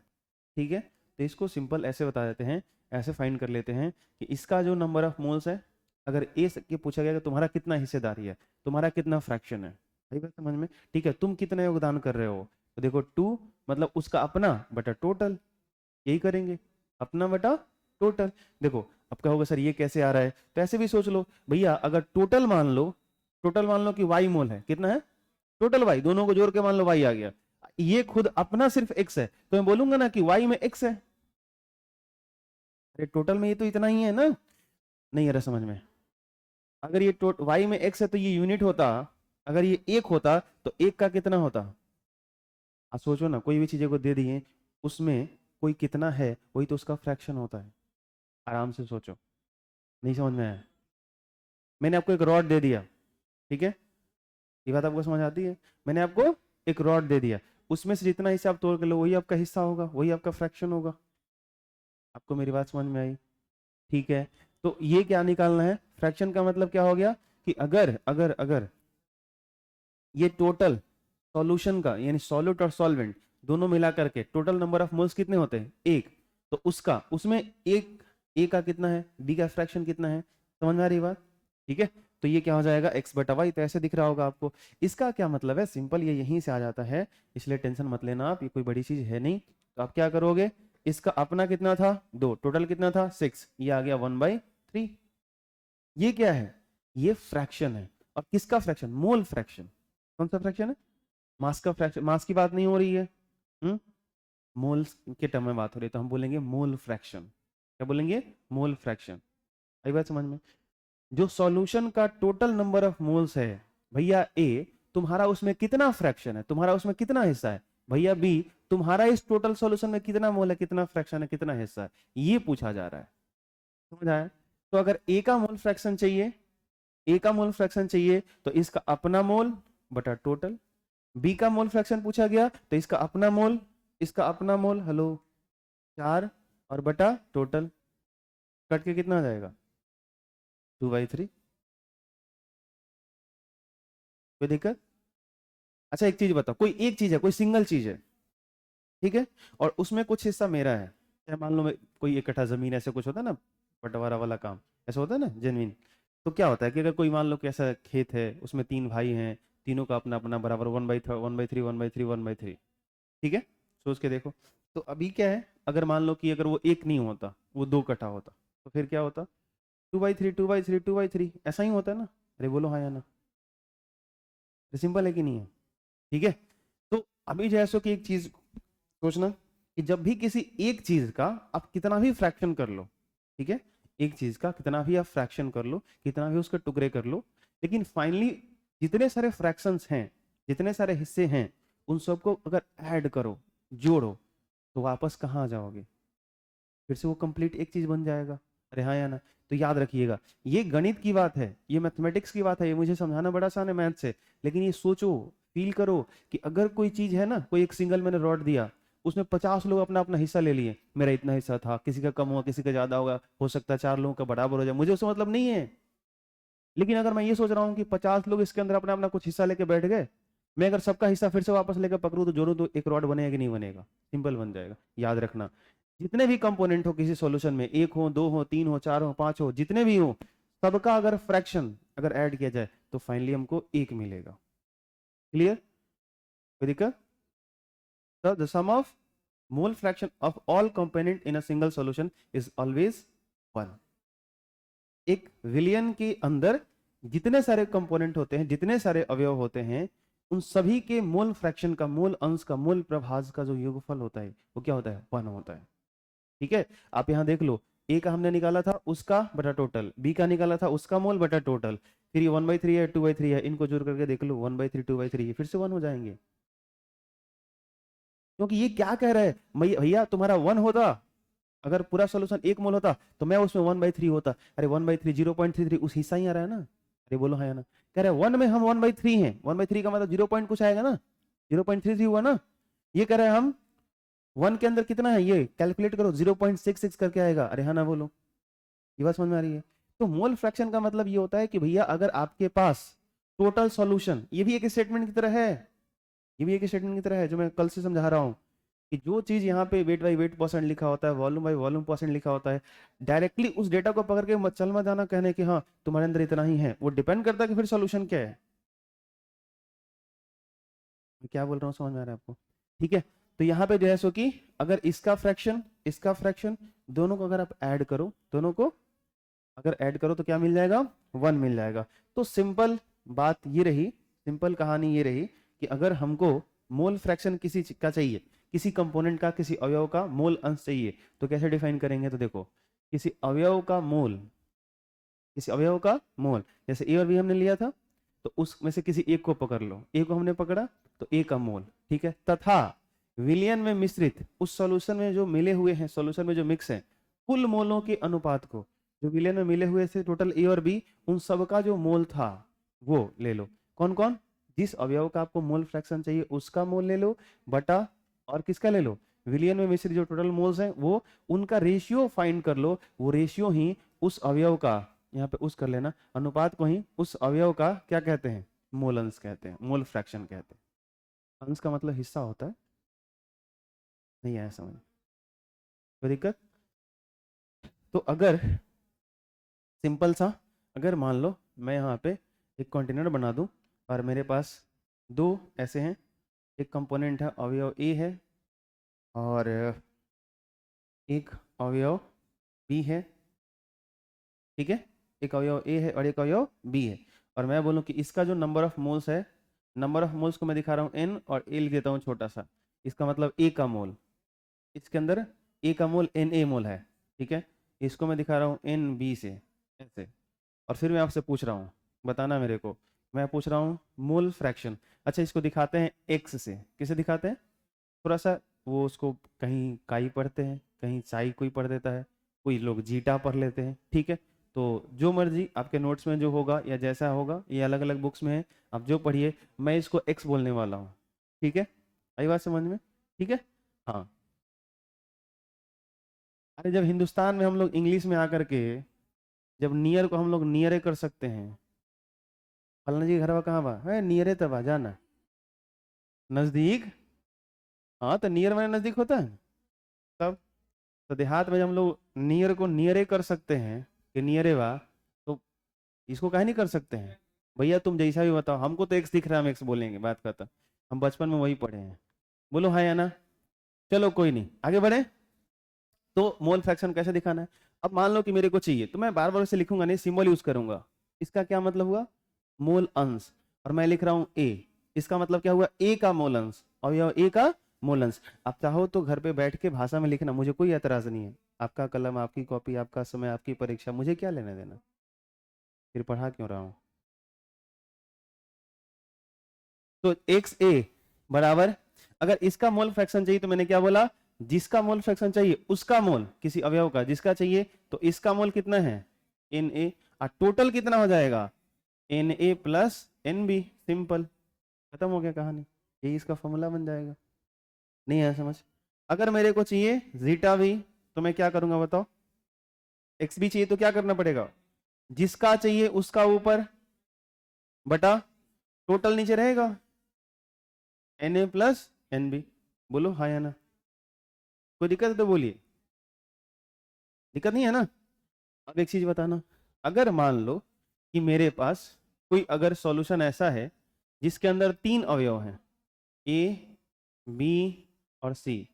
ठीक है। तो इसको सिंपल ऐसे बता देते हैं, ऐसे फाइंड कर लेते हैं कि इसका जो नंबर ऑफ मोल्स है, अगर ए से पूछा गया कि तुम्हारा कितना हिस्सेदारी है, तुम्हारा कितना फ्रैक्शन है, सही बात समझ में? ठीक है, तुम कितना योगदान कर रहे हो, तो देखो 2 मतलब उसका अपना बटा टोटल, यही करेंगे, अपना बटा टोटल। देखो अब कहोगे सर ये कैसे आ रहा है, तो ऐसे भी सोच लो भैया, अगर टोटल मान लो, टोटल मान लो कि वाई मोल है, कितना है टोटल वाई, दोनों को जोड़ के मान लो वाई आ गया, ये खुद अपना सिर्फ एक्स है, तो मैं बोलूंगा ना कि वाई में एक्स है। अरे टोटल में ये तो इतना ही है ना, नहीं आ रहा समझ में? अगर ये वाई में एक्स है तो ये यूनिट होता, अगर ये एक होता तो एक का कितना होता। आप सोचो ना, कोई भी चीजें को दे दिए उसमें कोई कितना है वही तो उसका फ्रैक्शन होता है, आराम से सोचो। नहीं समझ में आया? मैंने आपको एक रॉड दे दिया, ठीक है, ये बात आपको समझ आती है? मैंने आपको एक रॉड दे दिया, उसमें से जितना हिस्सा आप तोड़ के लो वही आपका हिस्सा होगा, वही आपका फ्रैक्शन होगा। आपको मेरी बात समझ में आई? ठीक है, तो ये क्या निकालना है, फ्रैक्शन का मतलब क्या हो गया कि अगर अगर अगर ये टोटल सॉल्यूशन का यानी सॉल्यूट और सॉल्वेंट दोनों मिला करके टोटल नंबर ऑफ मोल्स कितने होते हैं एक, तो उसका उसमें एक ए का कितना है बी का फ्रैक्शन कितना है, समझ में आ रही बात? ठीक है, तो ये क्या हो जाएगा एक्स बटा वाई, तो ऐसे दिख रहा होगा आपको। इसका क्या मतलब है, सिंपल ये यहीं से आ जाता है, इसलिए टेंशन मत लेना आप, ये कोई बड़ी चीज है नहीं। तो आप क्या करोगे, इसका अपना कितना था 2, टोटल कितना था 6, ये आ गया 1/3। ये क्या है, ये फ्रैक्शन है, और किसका फ्रैक्शन, मोल फ्रैक्शन। कौन सा फ्रैक्शन है, मास का फ्रैक्शन, मास की बात नहीं हो रही है, हम्म, मोल्स के टर्म में बात हो रही है, तो हम बोलेंगे मोल फ्रैक्शन। क्या बोलेंगे, मोल फ्रैक्शन। आई बात समझ में? जो सॉल्यूशन का टोटल नंबर ऑफ मोल्स है भैया ए, तुम्हारा उसमें कितना फ्रैक्शन है, तुम्हारा उसमें कितना हिस्सा है भैया बी, तुम्हारा इस टोटल सॉल्यूशन में कितना मोल है कितना फ्रैक्शन है कितना हिस्सा है, ये पूछा जा रहा है। समझ आया? तो अगर ए का मोल फ्रैक्शन चाहिए, ए का मोल फ्रैक्शन चाहिए तो इसका अपना मोल बटा टोटल, बी का मोल फ्रैक्शन पूछा गया तो इसका अपना मोल, इसका अपना मोल, हेलो, 4 और बटा टोटल, कट के कितना आ जाएगा 2/3। कोई दिक्कत? अच्छा एक चीज बताओ, कोई एक चीज है, कोई सिंगल चीज है, ठीक है, और उसमें कुछ हिस्सा मेरा है, चाहे मान लो कोई 1 कट्ठा जमीन ऐसे कुछ होता है ना, बंटवारा वाला काम ऐसा होता है ना जेन्युइन, तो क्या होता है कि अगर कोई मान लो कि ऐसा खेत है, उसमें 3 भाई हैं, तीनों का अपना अपना बराबर 1/3 1/3 1/3 1/3, ठीक है, सोच के देखो। तो अभी क्या है, अगर मान लो कि अगर वो एक नहीं होता, वो 2 कटा होता, तो फिर क्या होता, 2/3 2/3 2/3, ऐसा ही होता है ना। अरे बोलो हाँ या ना, सिंपल है कि नहीं है? ठीक है। तो अभी जैसो कि एक चीज सोचना कि जब भी किसी एक चीज का आप कितना भी फ्रैक्शन कर लो, ठीक है, एक चीज का कितना भी आप फ्रैक्शन कर लो, कितना भी उसके टुकड़े कर लो, लेकिन फाइनली जितने सारे फ्रैक्शंस हैं, जितने सारे हिस्से हैं, उन सबको अगर ऐड करो, जोड़ो, तो वापस कहाँ आ जाओगे, फिर से वो कंप्लीट एक चीज बन जाएगा। अरे हाँ या ना? तो याद रखिएगा, ये गणित की बात है, ये मैथमेटिक्स की बात है, ये मुझे समझाना बड़ा आसान है मैथ से, लेकिन ये सोचो, फील करो कि अगर कोई चीज है ना, कोई एक सिंगल मैंने रॉड दिया, उसमें 50 लोग अपना अपना हिस्सा ले लिए, मेरा इतना हिस्सा था, किसी का कम हुआ, किसी का ज्यादा होगा, हो सकता है 4 लोगों का बराबर हो जाए, मुझे उससे मतलब नहीं है। लेकिन अगर मैं ये सोच रहा हूँ कि 50 लोग इसके अंदर अपना अपना कुछ हिस्सा लेके बैठ गए, मैं अगर सबका हिस्सा फिर से वापस लेकर पकड़ू तो जोड़ू तो एक रॉड बनेगा कि नहीं बनेगा? सिंपल बन जाएगा। याद रखना, जितने भी कंपोनेंट हो किसी सॉल्यूशन में, 1 हो, 2 हो, 3 हो, 4 हो, 5 हो, जितने भी हो, सबका अगर फ्रैक्शन अगर ऐड किया जाए तो फाइनली हमको 1 मिलेगा। क्लियर? कोई दिक्कत? So the sum of mole fraction of all component in a single solution is always 1. एक विलियन के अंदर जितने सारे कंपोनेंट होते हैं, जितने सारे अवयव होते हैं, उन सभी के मोल फ्रैक्शन का, मोल अंश का, मोल प्रभाज का जो योगफल होता है वो क्या होता है? 1 होता है। ठीक है, आप यहां देख लो, ए का हमने निकाला था उसका बटा टोटल, बी का निकाला था उसका मोल बटा टोटल, फिर ये 1/3 है 2/3 है, इनको जोड़ करके देख लो 1/3 2/3 फिर से 1 हो जाएंगे। क्योंकि ये क्या कह रहा है, भैया तुम्हारा 1 होता, अगर पूरा सोल्यूशन 1 मोल होता तो मैं उसमें 1/3 होता। अरे 1/3 0.33 उस हिस्सा ही आ रहा है ना। अरे बोलो हाँ या ना? कह रहे 1 में हम 1/3 हैं, 1/3 का मतलब 0 पॉइंट कुछ आएगा ना, 0.33 हुआ ना। ये कह रहे हैं हम 1 के अंदर कितना है, ये कैलकुलेट करो 0.66 करके आएगा। अरे हाँ ना बोलो, ये बात समझ में आ रही है? तो मोल फ्रैक्शन का मतलब ये होता है कि भैया अगर आपके पास टोटल सॉल्यूशन, ये भी एक स्टेटमेंट की तरह है, ये भी एक स्टेटमेंट की तरह है जो मैं कल से समझा रहा हूं, कि जो चीज यहाँ पे वेट बाई वेट परसेंट लिखा होता है, वॉल्यूम बाई वॉल्यूम परसेंट लिखा होता है, डायरेक्टली उस डेटा को पकड़ के मत चल मत जाना कहने कि हाँ तुम्हारे अंदर इतना ही है, वो डिपेंड करता है कि फिर सॉल्यूशन क्या है। मैं क्या बोल रहा हूँ समझ में आ रहा है आपको? ठीक है। तो यहाँ पे जो है सो कि अगर इसका फ्रैक्शन दोनों को अगर आप ऐड करो, दोनों को अगर ऐड करो तो क्या मिल जाएगा? 1 मिल जाएगा। तो सिंपल बात ये रही, सिंपल कहानी ये रही कि अगर हमको मोल फ्रैक्शन किसी का चाहिए, किसी कंपोनेंट का, किसी अवयव का मोल अंश चाहिए, तो कैसे डिफाइन करेंगे? तो देखो, किसी अवयव का मोल, किसी अवयव का मोल, जैसे ए और बी हमने लिया था, तो उसमें से किसी एक को पकड़ लो, ए को हमने पकड़ा तो ए का मोल, ठीक है, तथा विलियन में मिश्रित उस सॉल्यूशन में जो मिले हुए हैं, सॉल्यूशन में जो मिक्स है, कुल मोलों के अनुपात को, जो विलियन में मिले हुए थे टोटल ए और बी, उन सबका जो मोल था वो ले लो। कौन कौन? जिस अवयव का आपको मोल फ्रैक्शन चाहिए उसका मोल ले लो, बटा और किसका ले लो? विलियन में मिश्रित जो टोटल मोल्स हैं वो, उनका रेशियो फाइंड कर लो, वो रेशियो ही उस अवयव का, यहाँ पे उस कर लेना, अनुपात को ही उस अवयव का क्या कहते हैं? मोल अंश कहते हैं, मोल फ्रैक्शन कहते हैं। अंश का मतलब हिस्सा होता है। नहीं आया समझ? कोई दिक्कत? तो अगर सिंपल सा, अगर मान लो मैं यहाँ पे एक कंटेनर बना दूं और मेरे पास 2 ऐसे हैं, एक कंपोनेंट है अवयव ए है और एक अवयव बी है, ठीक है, एक अवयव ए है और एक अवयव बी है, और मैं बोलूं कि इसका जो नंबर ऑफ मोल्स है, नंबर ऑफ मोल्स को मैं दिखा रहा हूँ एन और ए लिख देता हूँ छोटा सा, इसका मतलब ए का मोल, इसके अंदर ए का मोल एन ए मोल है, ठीक है, इसको मैं दिखा रहा हूँ एन बी से ऐसे, और फिर मैं आपसे पूछ रहा हूँ, बताना मेरे को, मैं पूछ रहा हूँ मोल फ्रैक्शन। अच्छा इसको दिखाते हैं एक्स से, किसे दिखाते हैं? थोड़ा सा वो उसको कहीं काई पढ़ते हैं, कहीं साई कोई पढ़ देता है, कोई लोग जीटा पढ़ लेते हैं, ठीक है। तो जो मर्जी आपके नोट्स में जो होगा या जैसा होगा, ये अलग अलग बुक्स में है, आप जो पढ़िए, मैं इसको एक्स बोलने वाला हूँ, ठीक है, आई बात समझ में? ठीक है। हाँ, अरे जब हिंदुस्तान में हम लोग इंग्लिश में आकर के, जब नियर को हम लोग नियरे कर सकते हैं, फलना जी घर वा कहाँ बा है, नियरे तबा जाना, नजदीक, हाँ तो नियर में नजदीक होता है तब। तो देहात में हम लोग नियर को नियरे कर सकते हैं कि नियरे बा, तो इसको काहे नहीं कर सकते हैं? भैया तुम जैसा भी बताओ, हमको तो एक्स दिख रहा है, हम एक्स बोलेंगे, बात करता। हम बचपन में वही पढ़े हैं। बोलो हाँ या ना। चलो कोई नहीं, आगे बढ़े। तो मोल फ्रैक्शन कैसे दिखाना है? अब मान लो कि मेरे को चाहिए, तो मैं बार बार उसे लिखूंगा नहीं, सिंबल यूज करूंगा। इसका क्या मतलब हुआ? मोल अंश। और मैं लिख रहा हूं ए, इसका मतलब क्या हुआ? ए का मोल अंश, और यह ए का मोल अंश। आप चाहो तो घर पे बैठ के भाषा में लिखना, मुझे कोई एतराज नहीं है। आपका कलम, आपकी कॉपी, आपका समय, आपकी परीक्षा, मुझे क्या लेना देना। फिर पढ़ा क्यों रहा हूं? तो एक्स ए बराबर, अगर इसका मोल फ्रैक्शन चाहिए तो मैंने क्या बोला? जिसका मोल फ्रैक्शन चाहिए उसका मोल, किसी अवयव का जिसका चाहिए, तो इसका मोल कितना है? N A. और टोटल कितना हो जाएगा? N A plus N B. Simple, खत्म हो गया कहानी। यही इसका फॉर्मूला बन जाएगा। नहीं है समझ? अगर मेरे को चाहिए जीटा भी, तो मैं क्या करूंगा बताओ? एक्स भी चाहिए तो क्या करना पड़ेगा? जिसका चाहिए उसका ऊपर बटा टोटल नीचे रहेगा, N A plus N B. बोलो हाँ या ना। कोई दिक्कत है तो बोलिए। दिक्कत नहीं है ना? अब एक चीज बताना, अगर मान लो कि मेरे पास कोई अगर सॉल्यूशन ऐसा है जिसके अंदर तीन अवयव हैं, ए, बी और सी।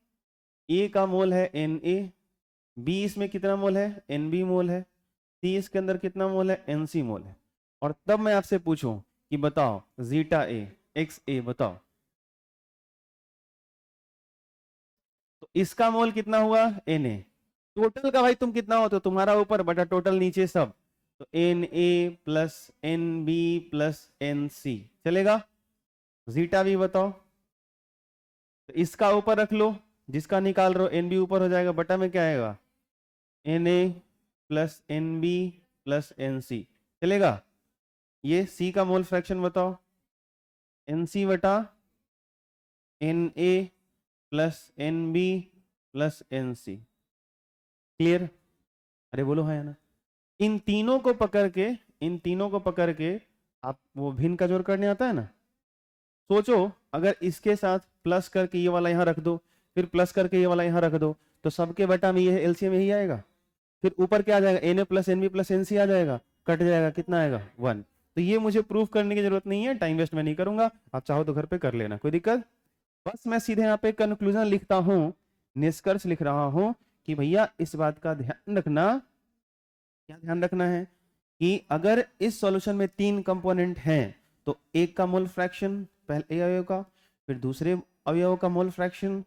ए का मोल है एन ए, बी इसमें कितना मोल है? एन बी मोल है, सी इसके अंदर कितना मोल है? एन सी मोल है। और तब मैं आपसे पूछूं कि बताओ जीटा ए एक्स ए बताओ, तो इसका मोल कितना हुआ? N A. टोटल का भाई तुम कितना हो, तो तुम्हारा ऊपर बटा टोटल नीचे सब, तो N A plus N B plus N C चलेगा। जीटा भी बताओ, तो इसका ऊपर रख लो, जिसका निकाल रहे हो एन बी ऊपर हो जाएगा, बटा में क्या आएगा? N A plus N B plus N C चलेगा। ये सी का मोल फ्रैक्शन बताओ, एन सी बटा N A plus N B plus N C. Clear? अरे बोलो हाँ या ना। इन तीनों को पकड़ के, इन तीनों को पकड़ के आप वो भिन्न का जोड़ करने आता है ना, सोचो अगर इसके साथ प्लस करके ये वाला यहां रख दो, फिर प्लस करके ये वाला यहां रख दो, तो सबके बटा में ये एलसीएम यही आएगा। फिर ऊपर क्या आ जाएगा? N A plus N B plus N C आ जाएगा, कट जाएगा, कितना आएगा? 1। तो ये मुझे प्रूफ करने की जरूरत नहीं है, टाइम वेस्ट मैं नहीं करूंगा, आप चाहो तो घर पे कर लेना, कोई दिक्कत। बस मैं सीधे यहाँ पे कंक्लूजन लिखता हूं, निष्कर्ष लिख रहा हूं कि भैया इस बात का ध्यान रखना। क्या ध्यान रखना है? कि अगर इस सॉल्यूशन में तीन कंपोनेंट हैं, तो एक का मोल फ्रैक्शन पहले अवयव का, फिर दूसरे अवयव का मोल फ्रैक्शन,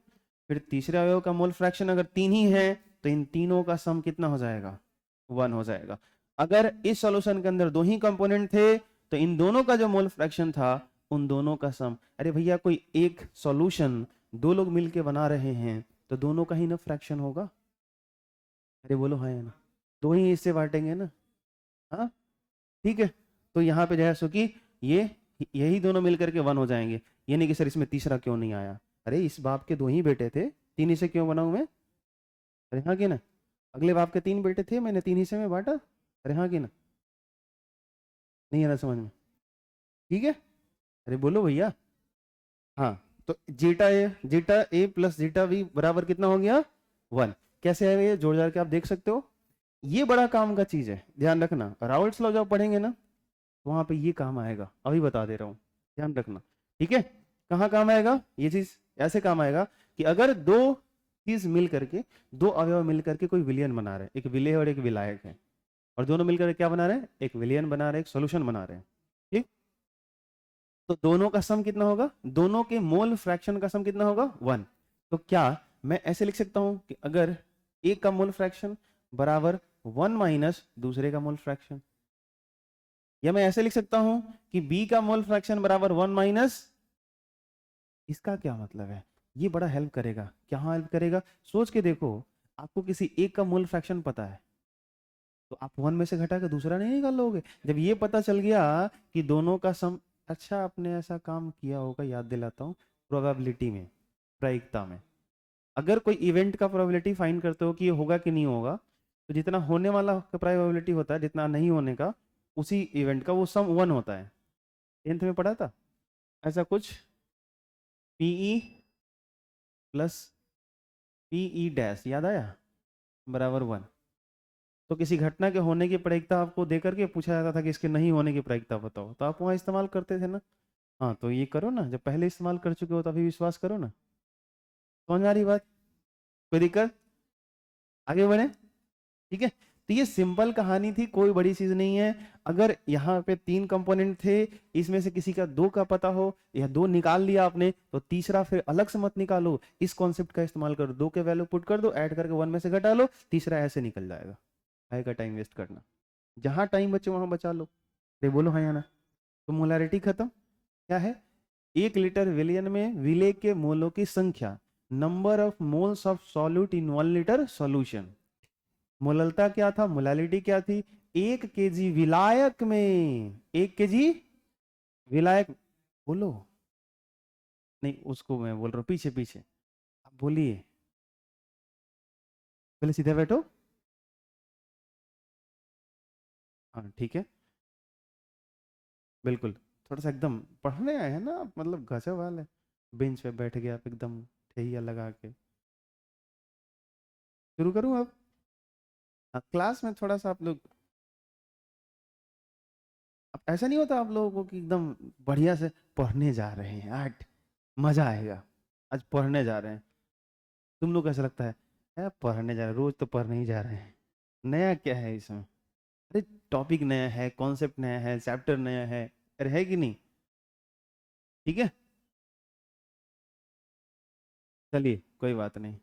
फिर तीसरे अवयव का मोल फ्रैक्शन, अगर तीन ही है तो इन तीनों का सम कितना हो जाएगा? 1 हो जाएगा। अगर इस सॉल्यूशन के अंदर दो ही कंपोनेंट थे, तो इन दोनों का जो मोल फ्रैक्शन था उन दोनों का सम। अरे भैया कोई एक सॉल्यूशन दो लोग मिलके बना रहे हैं, तो दोनों का ही ना फ्रैक्शन होगा। अरे बोलो हाँ या ना। दो ही इससे बांटेंगे ना। हाँ ठीक है। तो यहाँ पे जो है सो कि ये यही दोनों मिलकर के 1 हो जाएंगे। ये नहीं कि सर इसमें तीसरा क्यों नहीं आया। अरे इस बाप के दो ही बेटे थे, तीन हिस्से क्यों बनाऊं मैं? अरे हाँ कि ना। अगले बाप के तीन बेटे थे, मैंने तीन हिस्से में बांटा। अरे हाँ कि ना। नहीं आ रहा समझ में? ठीक है। अरे बोलो भैया। हाँ। तो जीटा ए प्लस जीटा बी बराबर कितना हो गया? 1। कैसे आएगा ये? जोड़ जाड़ के आप देख सकते हो। ये बड़ा काम का चीज है, ध्यान रखना। राउल्ट्स लॉ जब पढ़ेंगे ना, तो वहां पे ये काम आएगा, अभी बता दे रहा हूँ, ध्यान रखना। ठीक है। कहाँ काम आएगा ये चीज? ऐसे काम आएगा कि अगर दो चीज मिल करके, दो अवयव मिल करके कोई विलियन बना रहे हैं, एक विलेय और एक विलायक है, और दोनों मिलकर क्या बना रहे हैं? एक विलियन बना रहे हैं, एक सोल्यूशन बना रहे हैं। ठीक। तो दोनों का सम कितना होगा? दोनों के मोल फ्रैक्शन का सम कितना होगा? 1। तो क्या मैं ऐसे लिख सकता हूं कि अगर एक का मोल फ्रैक्शन बराबर 1 माइनस दूसरे का मोल फ्रैक्शन, या मैं ऐसे लिख सकता हूं कि बी का मोल फ्रैक्शन बराबर 1 माइनस। इसका क्या मतलब है? ये बड़ा हेल्प करेगा। क्या हेल्प करेगा? सोच के देखो, आपको किसी एक का मोल फ्रैक्शन पता है, तो आप 1 में से घटा के दूसरा नहीं निकाल लोगे? जब ये पता चल गया कि दोनों का सम, अच्छा आपने ऐसा काम किया होगा, याद दिलाता हूँ, प्रोबेबिलिटी में, प्रायिकता में। अगर कोई इवेंट का प्रोबेबिलिटी फाइंड करते हो कि ये होगा कि नहीं होगा, तो जितना होने वाला का प्रोबेबिलिटी होता है, जितना नहीं होने का, उसी इवेंट का वो सम 1 होता है। 10th में पढ़ा था ऐसा कुछ, पीई प्लस पीई डैश, याद आया, बराबर 1। तो किसी घटना के होने की प्रायिकता आपको दे करके पूछा जाता था कि इसके नहीं होने की प्रायिकता बताओ, तो आप वहाँ इस्तेमाल करते थे ना। हाँ, तो ये करो ना, जब पहले इस्तेमाल कर चुके हो तो अभी विश्वास करो ना। समझ में आ रही बात? कोई दिक्कत? आगे बढ़े, ठीक है। तो ये सिंपल कहानी थी, कोई बड़ी चीज नहीं है। अगर यहाँ पे 3 कंपोनेंट थे, इसमें से किसी का 2 का पता हो या 2 निकाल लिया आपने, तो तीसरा फिर अलग से मत निकालो, इस कॉन्सेप्ट का इस्तेमाल करो, 2 के वैल्यू पुट कर दो, ऐड करके 1 में से घटा लो, तीसरा ऐसे निकल जाएगा। आएगा टाइम वेस्ट करना, जहां टाइम बचे वहां बचा लो। अरे बोलो हाँ या ना। तो मोलारिटी खत्म। क्या है? 1 लीटर विलियन में विलेय के मोलों की संख्या, number of moles of solute in 1 litre solution. मोललता क्या था, मोलालिटी क्या थी? 1 केजी विलायक में, 1 केजी विलायक। बोलो। नहीं, उसको मैं बोल रहा हूँ पीछे पीछे, आप बोलिए, पहले सीधे बैठो। हाँ ठीक है, बिल्कुल। थोड़ा सा एकदम पढ़ने आए हैं ना आप, मतलब गजब वाले। बेंच पे बैठ गए आप एकदम ठहिया लगा के। शुरू करूँ अब? हाँ, क्लास में थोड़ा सा आप लोग, अब ऐसा नहीं होता आप लोगों को कि एकदम बढ़िया से पढ़ने जा रहे हैं आज, मजा आएगा, आज पढ़ने जा रहे हैं। तुम लोग कैसा लगता है? पढ़ने जा रहे हैं, रोज तो पढ़ने ही जा रहे हैं, नया क्या है इसमें? अरे टॉपिक नया है, कॉन्सेप्ट नया है, चैप्टर नया है, अरे है कि नहीं? ठीक है, चलिए कोई बात नहीं।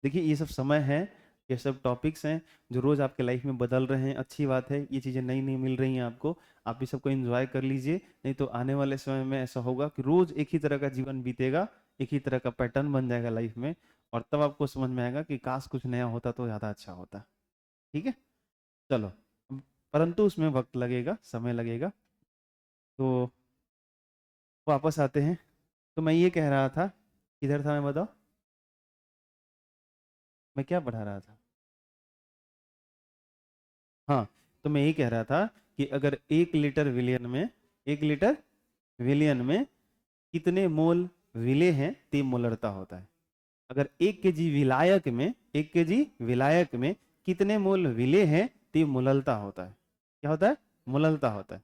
देखिए ये सब समय है, ये सब टॉपिक्स हैं जो रोज आपके लाइफ में बदल रहे हैं, अच्छी बात है, ये चीजें नई नई मिल रही हैं आपको, आप इस सबको एंजॉय कर लीजिए। नहीं तो आने वाले समय में ऐसा होगा कि रोज एक ही तरह का जीवन बीतेगा, एक ही तरह का पैटर्न बन जाएगा लाइफ में, और तब आपको समझ में आएगा कि काश कुछ नया होता तो ज्यादा अच्छा होता। ठीक है, चलो। परंतु उसमें वक्त लगेगा, समय लगेगा। तो वापस आते हैं। तो मैं ये कह रहा था, किधर था मैं बताओ, मैं क्या पढ़ा रहा था? हाँ, तो मैं यही कह रहा था कि अगर 1 लीटर विलियन में कितने मोल विलेय हैं, तीन मोलरता होता है। अगर 1 केजी विलायक में कितने मोल विलेय हैं, तीन मोललता होता है। क्या होता है? मोललता होता है।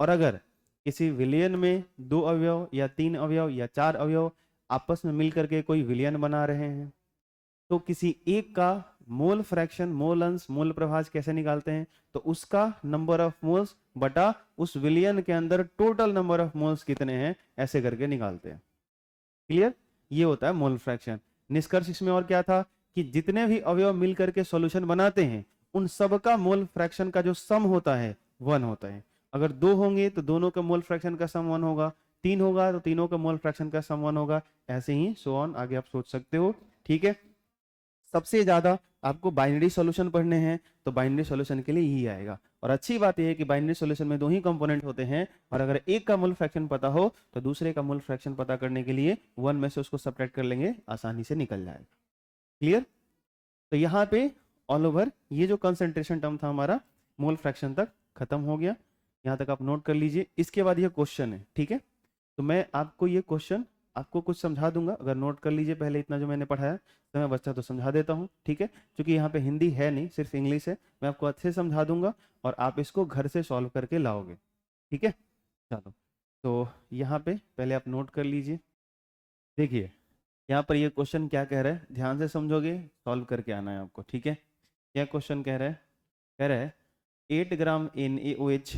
और अगर किसी विलियन में 2 अवयव या 3 अवयव या 4 अवयव आपस में मिलकर के कोई विलियन बना रहे हैं, तो किसी एक का मोल फ्रैक्शन, मोल अंश, मोल प्रभाज कैसे निकालते हैं? तो उसका नंबर ऑफ मोल्स बटा उस विलियन के अंदर टोटल नंबर ऑफ मोल्स कितने हैं, ऐसे करके निकालते हैं। क्लियर? ये होता है मोल फ्रैक्शन। निष्कर्ष इसमें और क्या था कि जितने भी अवयव मिलकर के सॉल्यूशन बनाते हैं, उन सबका मोल फ्रैक्शन का जो सम होता है 1 होता है। अगर 2 होंगे तो दोनों का मोल फ्रैक्शन का सम 1 होगा, 3 होगा तो तीनों का मोल फ्रैक्शन का सम 1 होगा, ऐसे ही सो ऑन आगे आप सोच सकते हो। ठीक है, सबसे ज्यादा आपको बाइनरी सॉल्यूशन पढ़ने हैं तो बाइनरी सॉल्यूशन के लिए यही आएगा। और अच्छी बात यह है कि बाइनरी सॉल्यूशन में 2 ही कंपोनेंट होते हैं, और अगर एक का मोल फ्रैक्शन पता हो तो दूसरे का मोल फ्रैक्शन पता करने के लिए 1 में से उसको सब्ट्रैक्ट कर लेंगे, आसानी से निकल जाएगा। क्लियर? तो यहाँ पे ऑल ओवर ये जो कंसंट्रेशन टर्म था हमारा मोल फ्रैक्शन तक खत्म हो गया। यहाँ तक आप नोट कर लीजिए। इसके बाद ये क्वेश्चन है, ठीक है। तो मैं आपको ये क्वेश्चन आपको कुछ समझा दूंगा, अगर नोट कर लीजिए पहले इतना जो मैंने पढ़ाया, तो मैं बच्चा तो समझा देता हूँ, ठीक है। क्योंकि यहाँ पे हिंदी है नहीं, सिर्फ इंग्लिश है, मैं आपको अच्छे से समझा दूंगा और आप इसको घर से सॉल्व करके लाओगे, ठीक है। चलो, तो यहाँ पे पहले आप नोट कर लीजिए। देखिए यहाँ पर ये क्वेश्चन क्या कह रहा है, ध्यान से समझोगे, सॉल्व करके आना है आपको, ठीक है। क्या क्वेश्चन कह रहा है? कह रहा है 8 ग्राम NaOH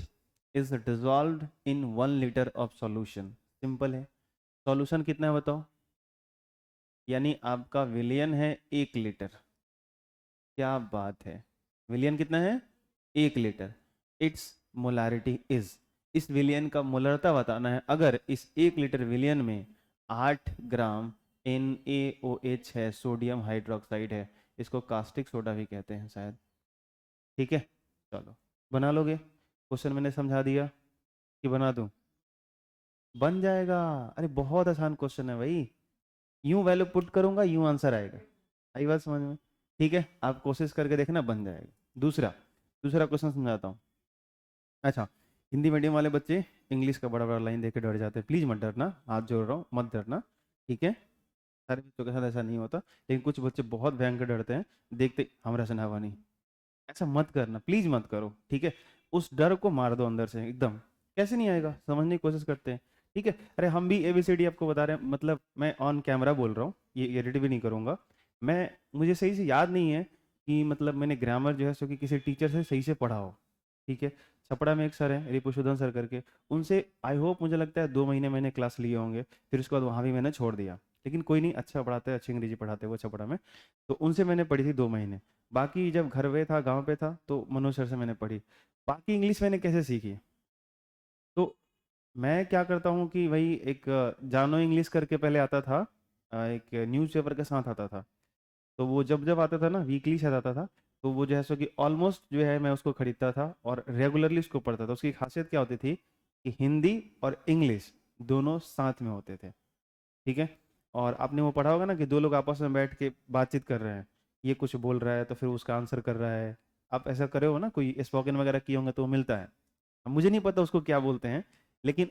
is dissolved in 1 litre of solution. Simple है। सॉल्यूशन कितना है बताओ? यानी आपका विलियन है 1 लीटर। क्या बात है, विलियन कितना है? 1 लीटर। इट्स मोलारिटी इज, इस विलियन का मोलरता बताना है। अगर इस 1 लीटर विलियन में 8 ग्राम NaOH है, सोडियम हाइड्रोक्साइड है, इसको कास्टिक सोडा भी कहते हैं शायद, ठीक है। चलो, बना लोगे? क्वेश्चन मैंने समझा दिया कि बना दूं? बन जाएगा। अरे बहुत आसान क्वेश्चन है भाई, यूं वैल्यू पुट करूंगा यूं आंसर आएगा। आई बात समझ में? ठीक है, आप कोशिश करके देखना, बन जाएगा। दूसरा दूसरा क्वेश्चन समझाता हूँ। अच्छा, हिंदी मीडियम वाले बच्चे इंग्लिश का बड़ा बड़ा लाइन देके डर जाते हैं, प्लीज मत डरना, हाथ जोड़ रहा हूँ, मत डरना, ठीक है। सारे बच्चों के साथ ऐसा नहीं होता, लेकिन कुछ बच्चे बहुत भयंकर डरते हैं, देखते हमारा से ना नहीं। ऐसा मत करना, प्लीज मत करो, ठीक है। उस डर को मार दो अंदर से एकदम। कैसे नहीं आएगा, समझने की कोशिश करते हैं, ठीक है। अरे हम भी एबीसीडी आपको बता रहे हैं, मतलब मैं ऑन कैमरा बोल रहा हूँ, ये एडिट भी नहीं करूंगा मैं। मुझे सही से याद नहीं है कि मतलब मैंने ग्रामर जो है सो कि किसी टीचर से सही से पढ़ा हो, ठीक है। छपड़ा में एक सर है रिपुशोधन सर करके, उनसे आई होप मुझे लगता है 2 महीने मैंने क्लास लिए होंगे, फिर उसके बाद वहाँ भी मैंने छोड़ दिया। लेकिन कोई नहीं, अच्छा पढ़ाते हैं, अच्छी अंग्रेजी पढ़ाते हैं वो छपड़ा में। तो उनसे मैंने पढ़ी थी 2 महीने। बाकी जब घर पे था, गांव पे था, तो मनोज सर से मैंने पढ़ी। बाकी इंग्लिश मैंने कैसे सीखी, तो मैं क्या करता हूँ कि भाई एक जानो इंग्लिश करके पहले आता था, एक न्यूज़पेपर के साथ आता था। तो वो जब जब आता था ना, वीकली शायद आता था, तो वो जो है सो कि ऑलमोस्ट जो है मैं उसको खरीदता था और रेगुलरली उसको पढ़ता था। उसकी खासियत क्या होती थी कि हिंदी और इंग्लिश दोनों साथ में होते थे, ठीक है। और आपने वो पढ़ा होगा ना कि दो लोग आपस में बैठ के बातचीत कर रहे हैं, ये कुछ बोल रहा है तो फिर उसका आंसर कर रहा है। आप ऐसा करे हो ना, कोई स्पोकन वगैरह किए होंगे तो वो मिलता है। अब मुझे नहीं पता उसको क्या बोलते हैं, लेकिन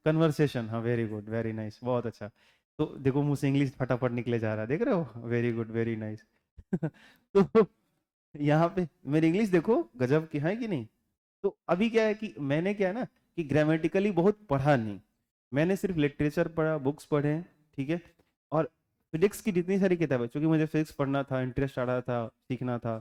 कन्वर्सेशन, हाँ वेरी गुड वेरी नाइस, बहुत अच्छा। तो देखो मुंह से इंग्लिश फटाफट निकले जा रहा है, देख रहे हो, वेरी गुड वेरी नाइस। तो यहाँ पे मेरी इंग्लिश देखो गजब की है कि नहीं। तो अभी क्या है कि मैंने क्या है ना कि ग्रामेटिकली बहुत पढ़ा नहीं, मैंने सिर्फ लिटरेचर पढ़ा, बुक्स पढ़े, ठीक है। और फिजिक्स की जितनी सारी किताबें, क्योंकि मुझे फिजिक्स पढ़ना था, इंटरेस्ट आ रहा था, सीखना था,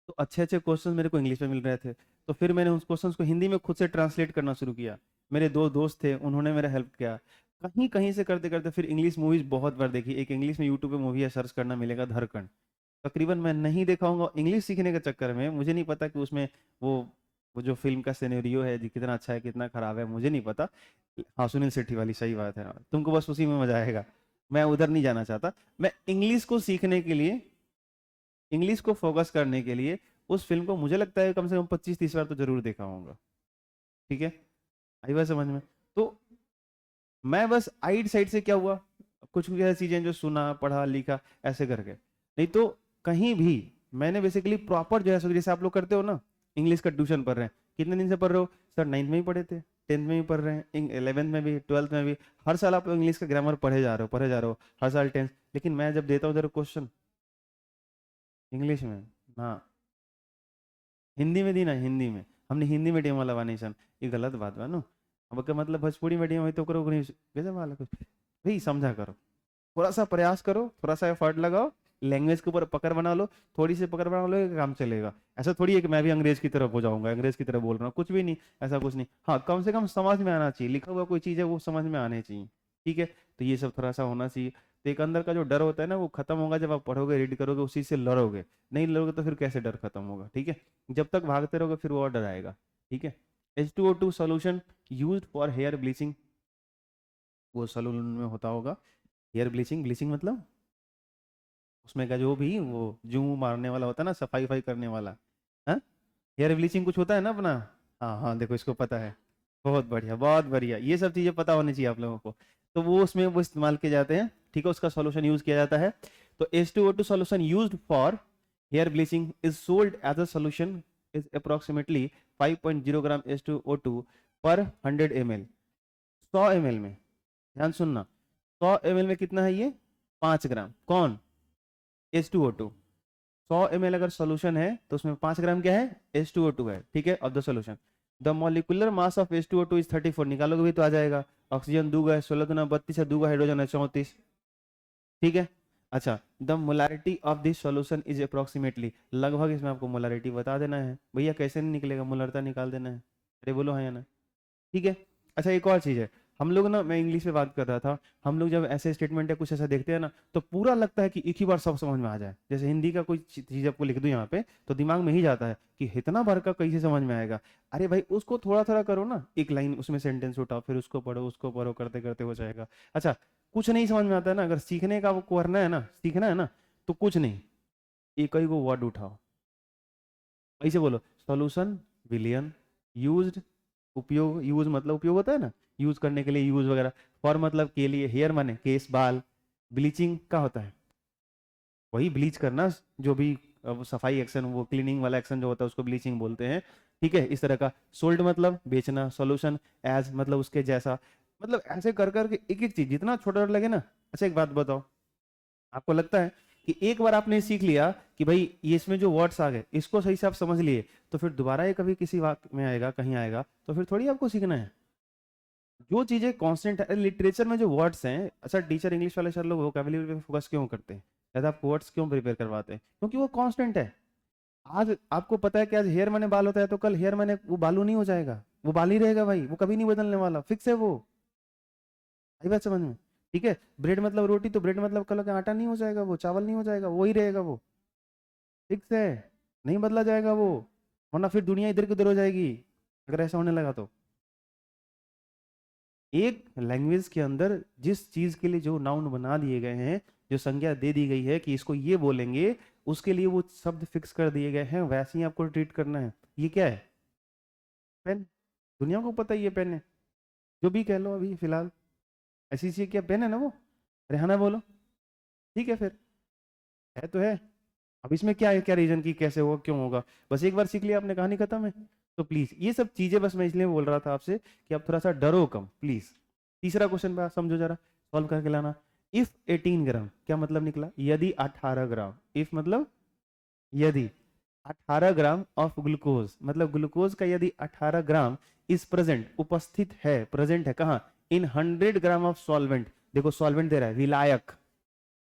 तो अच्छे अच्छे क्वेश्चन मेरे को इंग्लिश में मिल रहे थे। तो फिर मैंने उस क्वेश्चंस को हिंदी में खुद से ट्रांसलेट करना शुरू किया। मेरे दो दोस्त थे, उन्होंने मेरा हेल्प किया। कहीं कहीं से करते करते फिर इंग्लिश मूवीज बहुत बार देखी। एक इंग्लिश में यूट्यूब पे मूवी है, सर्च करना मिलेगा, धड़कन। तकरीबन मैं नहीं देखा हूँगा इंग्लिश सीखने के चक्कर में, मुझे नहीं पता कि उसमें वो वो जो फिल्म का सिनेरियो है जी, कितना अच्छा है कितना खराब है मुझे नहीं पता। हाँ सुनील शेट्टी वाली, सही बात है, तुमको बस उसी में मजा आएगा। मैं उधर नहीं जाना चाहता। मैं इंग्लिश को सीखने के लिए, इंग्लिश को फोकस करने के लिए उस फिल्म को मुझे लगता है कम से कम 25-30 बार तो जरूर देखा होगा, ठीक है। आई बात समझ में। तो मैं बस आइड साइड से क्या हुआ, कुछ कुछ ऐसी चीजें जो सुना पढ़ा लिखा ऐसे करके, नहीं तो कहीं भी मैंने बेसिकली प्रॉपर जो है जैसे आप लोग करते हो ना, इंग्लिश का ट्यूशन पढ़ रहे हैं, कितने दिन से पढ़ रहे हो सर? 9th में ही पढ़े थे, 10th में भी पढ़ रहे हैं, 11th में भी, 12th में भी, हर साल आप लोग इंग्लिश का ग्रामर पढ़े जा रहे हो, पढ़े जा रहे हो, हर साल टेंथ। लेकिन मैं जब देता हूँ जरा क्वेश्चन इंग्लिश में ना, हिंदी में दी ना, हिंदी में, हमने हिंदी मीडियम वाला बा सन, ये गलत बात बा नो। अब का मतलब भोजपुरी मीडियम है तो करो वैसे वाला कुछ, भाई समझा करो, थोड़ा सा प्रयास करो, थोड़ा सा एफर्ट लगाओ, लैंग्वेज के ऊपर पकड़ बना लो, थोड़ी सी पकड़ बना लो, काम चलेगा। ऐसा थोड़ी है कि मैं भी अंग्रेज की तरफ हो जाऊंगा, अंग्रेज की तरफ बोल रहा हूँ, कुछ भी नहीं, ऐसा कुछ नहीं। हाँ कम से कम समझ में आना चाहिए, लिखा हुआ कोई चीज़ है वो समझ में आनी चाहिए, ठीक है। तो ये सब थोड़ा सा होना चाहिए। तो एक अंदर का जो डर होता है ना वो खत्म होगा जब आप पढ़ोगे, रीड करोगे, उसी से लड़ोगे। नहीं लड़ोगे तो फिर कैसे डर खत्म होगा, ठीक है। जब तक भागते रहोगे फिर वो और डर आएगा, ठीक है। H2O2 solution used for hair bleaching, वो सलून में होता होगा। हेयर ब्लीचिंग, ब्लीचिंग मतलब उसमें का जो भी वो जू मारने वाला होता है ना, सफाई वफाई करने वाला, हाँ। हेयर ब्लीचिंग कुछ होता है ना अपना। हाँ हाँ देखो इसको पता है, बहुत बढ़िया बहुत बढ़िया, ये सब चीजें पता होनी चाहिए आप लोगों को। तो वो उसमें वो इस्तेमाल किए जाते हैं, ठीक है, उसका सॉल्यूशन यूज किया जाता है। तो H2O2 solution used for hair bleaching is sold as a solution, is approximately 5.0 gram H2O2 पर 100 ml। 100 ml में, ध्यान सुनना, 100 ml में कितना है ये, 5 ग्राम। कौन? H2O2। 100 ml अगर सोल्यूशन है तो उसमें 5 ग्राम क्या है, H2O2 है, ठीक है। Of the solution, the molecular mass of H2O2 is 34, निकालोगे भी तो आ जाएगा। ऑक्सीजन 2 है, 16 दूना 32 है, 2 हाइड्रोजन है 34, ठीक है। अच्छा, the molarity of this solution is approximately, लगभग इसमें आपको मोलारिटी बता देना है भैया, कैसे नहीं निकलेगा, मोलरता निकाल देना है। अरे बोलो हाँ या ना, ठीक है। अच्छा एक और चीज है, हम लोग ना, मैं इंग्लिश में बात कर रहा था, हम लोग जब ऐसे स्टेटमेंट या कुछ ऐसा देखते हैं ना तो पूरा लगता है कि एक ही बार सब समझ में आ जाए। जैसे हिंदी का कोई चीज आपको लिख दूं यहाँ पे तो दिमाग में ही जाता है कि इतना बार का कैसे समझ में आएगा। अरे भाई उसको थोड़ा थोड़ा करो ना, एक लाइन उसमें सेंटेंस उठाओ, फिर उसको पढ़ो, करते करते हो जाएगा। अच्छा, कुछ नहीं समझ में आता है ना, अगर सीखने का वो करना है ना, सीखना है ना, तो कुछ नहीं, एक ही को वर्ड उठाओ, ऐसे बोलो, सॉल्यूशन, विलियन, यूज्ड, उपयोग, यूज मतलब उपयोग होता है ना, यूज करने के लिए यूज वगैरह, फॉर मतलब के लिए, हेयर माने केस बाल, ब्लीचिंग का होता है वही ब्लीच करना, जो भी वो सफाई एक्शन, वो क्लीनिंग वाला एक्शन जो होता है उसको ब्लीचिंग बोलते हैं, ठीक है, इस तरह का। सोल्ड मतलब बेचना, सॉल्यूशन एज मतलब उसके जैसा, मतलब ऐसे कर करके एक एक चीज जितना छोटा लगे ना। अच्छा एक बात बताओ, आपको लगता है कि एक बार आपने सीख लिया कि भाई ये इसमें जो वर्ड्स आ गए इसको सही से आप समझ लिए, तो फिर दोबारा ये कभी किसी वाक्य में आएगा, कहीं आएगा, तो फिर थोड़ी आपको सीखना है। जो चीजें कांस्टेंट है लिटरेचर में, जो वर्ड्स हैं, अच्छा टीचर इंग्लिश वाले सर लोग वोकैबुलरी पे फोकस क्यों करते हैं, या आपको वर्ड्स क्यों प्रिपेयर करवाते हैं? क्योंकि वो कांस्टेंट है। आज आपको पता है कि आज हेयर मैंने बाल होता है, तो कल हेयर मैंने वो बालू नहीं हो जाएगा, वो बाल ही रहेगा भाई, वो कभी नहीं बदलने वाला, फिक्स है वो। आई बात समझ में? ठीक है, ब्रेड मतलब रोटी, तो ब्रेड मतलब कल का आटा नहीं हो जाएगा, वो चावल नहीं हो जाएगा, वो ही रहेगा, वो फिक्स है, नहीं बदला जाएगा वो। वरना फिर दुनिया इधर की उधर हो जाएगी अगर ऐसा होने लगा तो। एक लैंग्वेज के अंदर जिस चीज के लिए जो नाउन बना दिए गए हैं, जो संज्ञा दे दी गई है कि इसको ये बोलेंगे, उसके लिए वो शब्द फिक्स कर दिए गए हैं, वैसे ही आपको ट्रीट करना है। ये क्या है? पेन। दुनिया को पता ही है पेन है, जो भी कह लो अभी फिलहाल। ऐसी चीज क्या पेन है ना वो? रेहाना बोलो। ठीक है फिर, है तो है। अब इसमें क्या है, क्या रीजन की कैसे होगा, क्यों होगा, बस एक बार सीख लिया आपने, कहानी खत्म है। तो प्लीज ये सब चीजें बस मैं इसलिए बोल रहा था आपसे कि आप थोड़ा सा डरो कम प्लीज। तीसरा क्वेश्चन पे समझो जरा, सॉल्व करके लाना। इफ 18 ग्राम, क्या मतलब निकला? यदि 18 ग्राम, इफ मतलब यदि 18 ग्राम ऑफ ग्लूकोज, मतलब ग्लूकोज का यदि 18 ग्राम इज प्रेजेंट, उपस्थित है, प्रेजेंट है कहाँ? इन 100 ग्राम ऑफ सॉल्वेंट। देखो सॉल्वेंट दे रहा है, विलायक,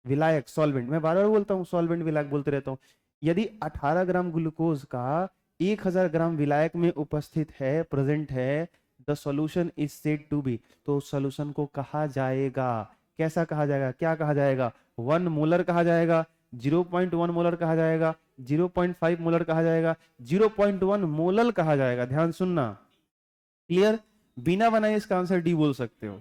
विलायक सॉल्वेंट, मैं बार बार बोलता हूँ सॉल्वेंट विलायक बोलते रहता हूँ। यदि 18 ग्राम ग्लूकोज का 1000 ग्राम विलायक में उपस्थित है, प्रेजेंट है, the solution is said to be, तो सॉल्यूशन को कहा जाएगा, कैसा कहा जाएगा, क्या कहा जाएगा? 1 मोलर कहा जाएगा, 0.1 मोलर कहा जाएगा, 0.5 मोलर कहा जाएगा, 0.1 मोलल कहा जाएगा। ध्यान सुनना, क्लियर? बिना बनाए इसका आंसर डी बोल सकते हो,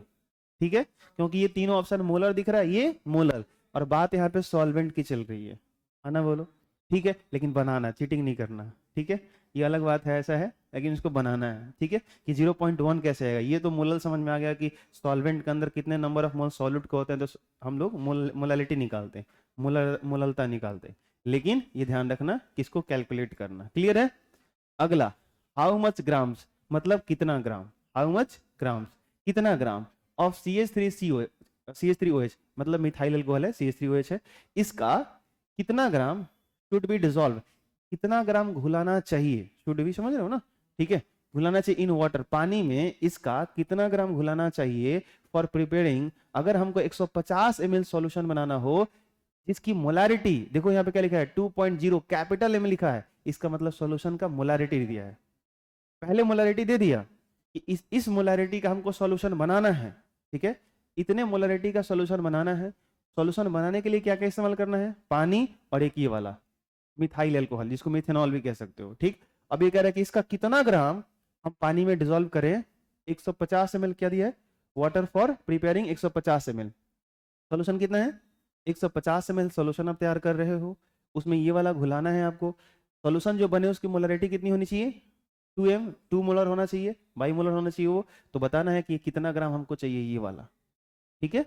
ठीक है, क्योंकि ये तीनों ऑप्शन मोलर दिख रहा है, ये मोलर, और बात यहाँ पे सॉल्वेंट की चल रही है ना, बोलो। ठीक है, लेकिन बनाना, चीटिंग नहीं करना, ठीक है, ये अलग बात है, ऐसा है, लेकिन इसको बनाना है, ठीक है। कि 0.1 कैसे आएगा, ये तो मोलल समझ में आ गया कि सॉल्वेंट के अंदर कितने नंबर ऑफ मोल सॉल्यूट के होते हैं, तो हम लोग मोलालिटी निकालते हैं, मोललता निकालते हैं, लेकिन ये ध्यान रखना किसको कैलकुलेट करना, क्लियर है? अगला, हाउ मच ग्राम्स, मतलब कितना ग्राम, हाउ मच ग्राम्स, कितना ग्राम ऑफ CH3CO, CH3OH मतलब मिथाइल अल्कोहल है, CH3OH है, इसका कितना ग्राम शुड बी डिजोल्व, कितना ग्राम घुलाना चाहिए, शुड बी समझ रहे हो ना, ठीक है, घुलाना चाहिए इन वाटर, पानी में इसका कितना ग्राम घुलाना चाहिए फॉर प्रिपेयरिंग, अगर हमको 150 ml सॉल्यूशन बनाना हो, जिसकी मोलारिटी, देखो यहाँ पे क्या लिखा है 2.0 कैपिटल M लिखा है, इसका मतलब सॉल्यूशन का मोलारिटी दिया है, पहले मोलारिटी दे दिया कि इस मोलारिटी का हमको सॉल्यूशन बनाना है, ठीक है, इतने मोलारिटी का सॉल्यूशन बनाना है, सॉल्यूशन बनाने के लिए क्या क्या इस्तेमाल करना है? पानी और एक ये वाला मिथाइल अल्कोहल, जिसको मिथेनॉल भी कह सकते हो, ठीक। अब ये कह रहा है कि इसका कितना ग्राम हम पानी में डिजोल्व करें, 150 ml क्या दिया है, water for preparing 150 ml, solution कितना है? 150 ml सॉल्यूशन आप तैयार कर रहे हो, उसमें ये वाला घुलाना है आपको, सॉल्यूशन जो बने उसकी मोलरिटी कितनी होनी चाहिए? 2 मोलर होना चाहिए, बाई मोलर होना चाहिए वो, तो बताना है कि कितना ग्राम हमको चाहिए ये वाला, ठीक है,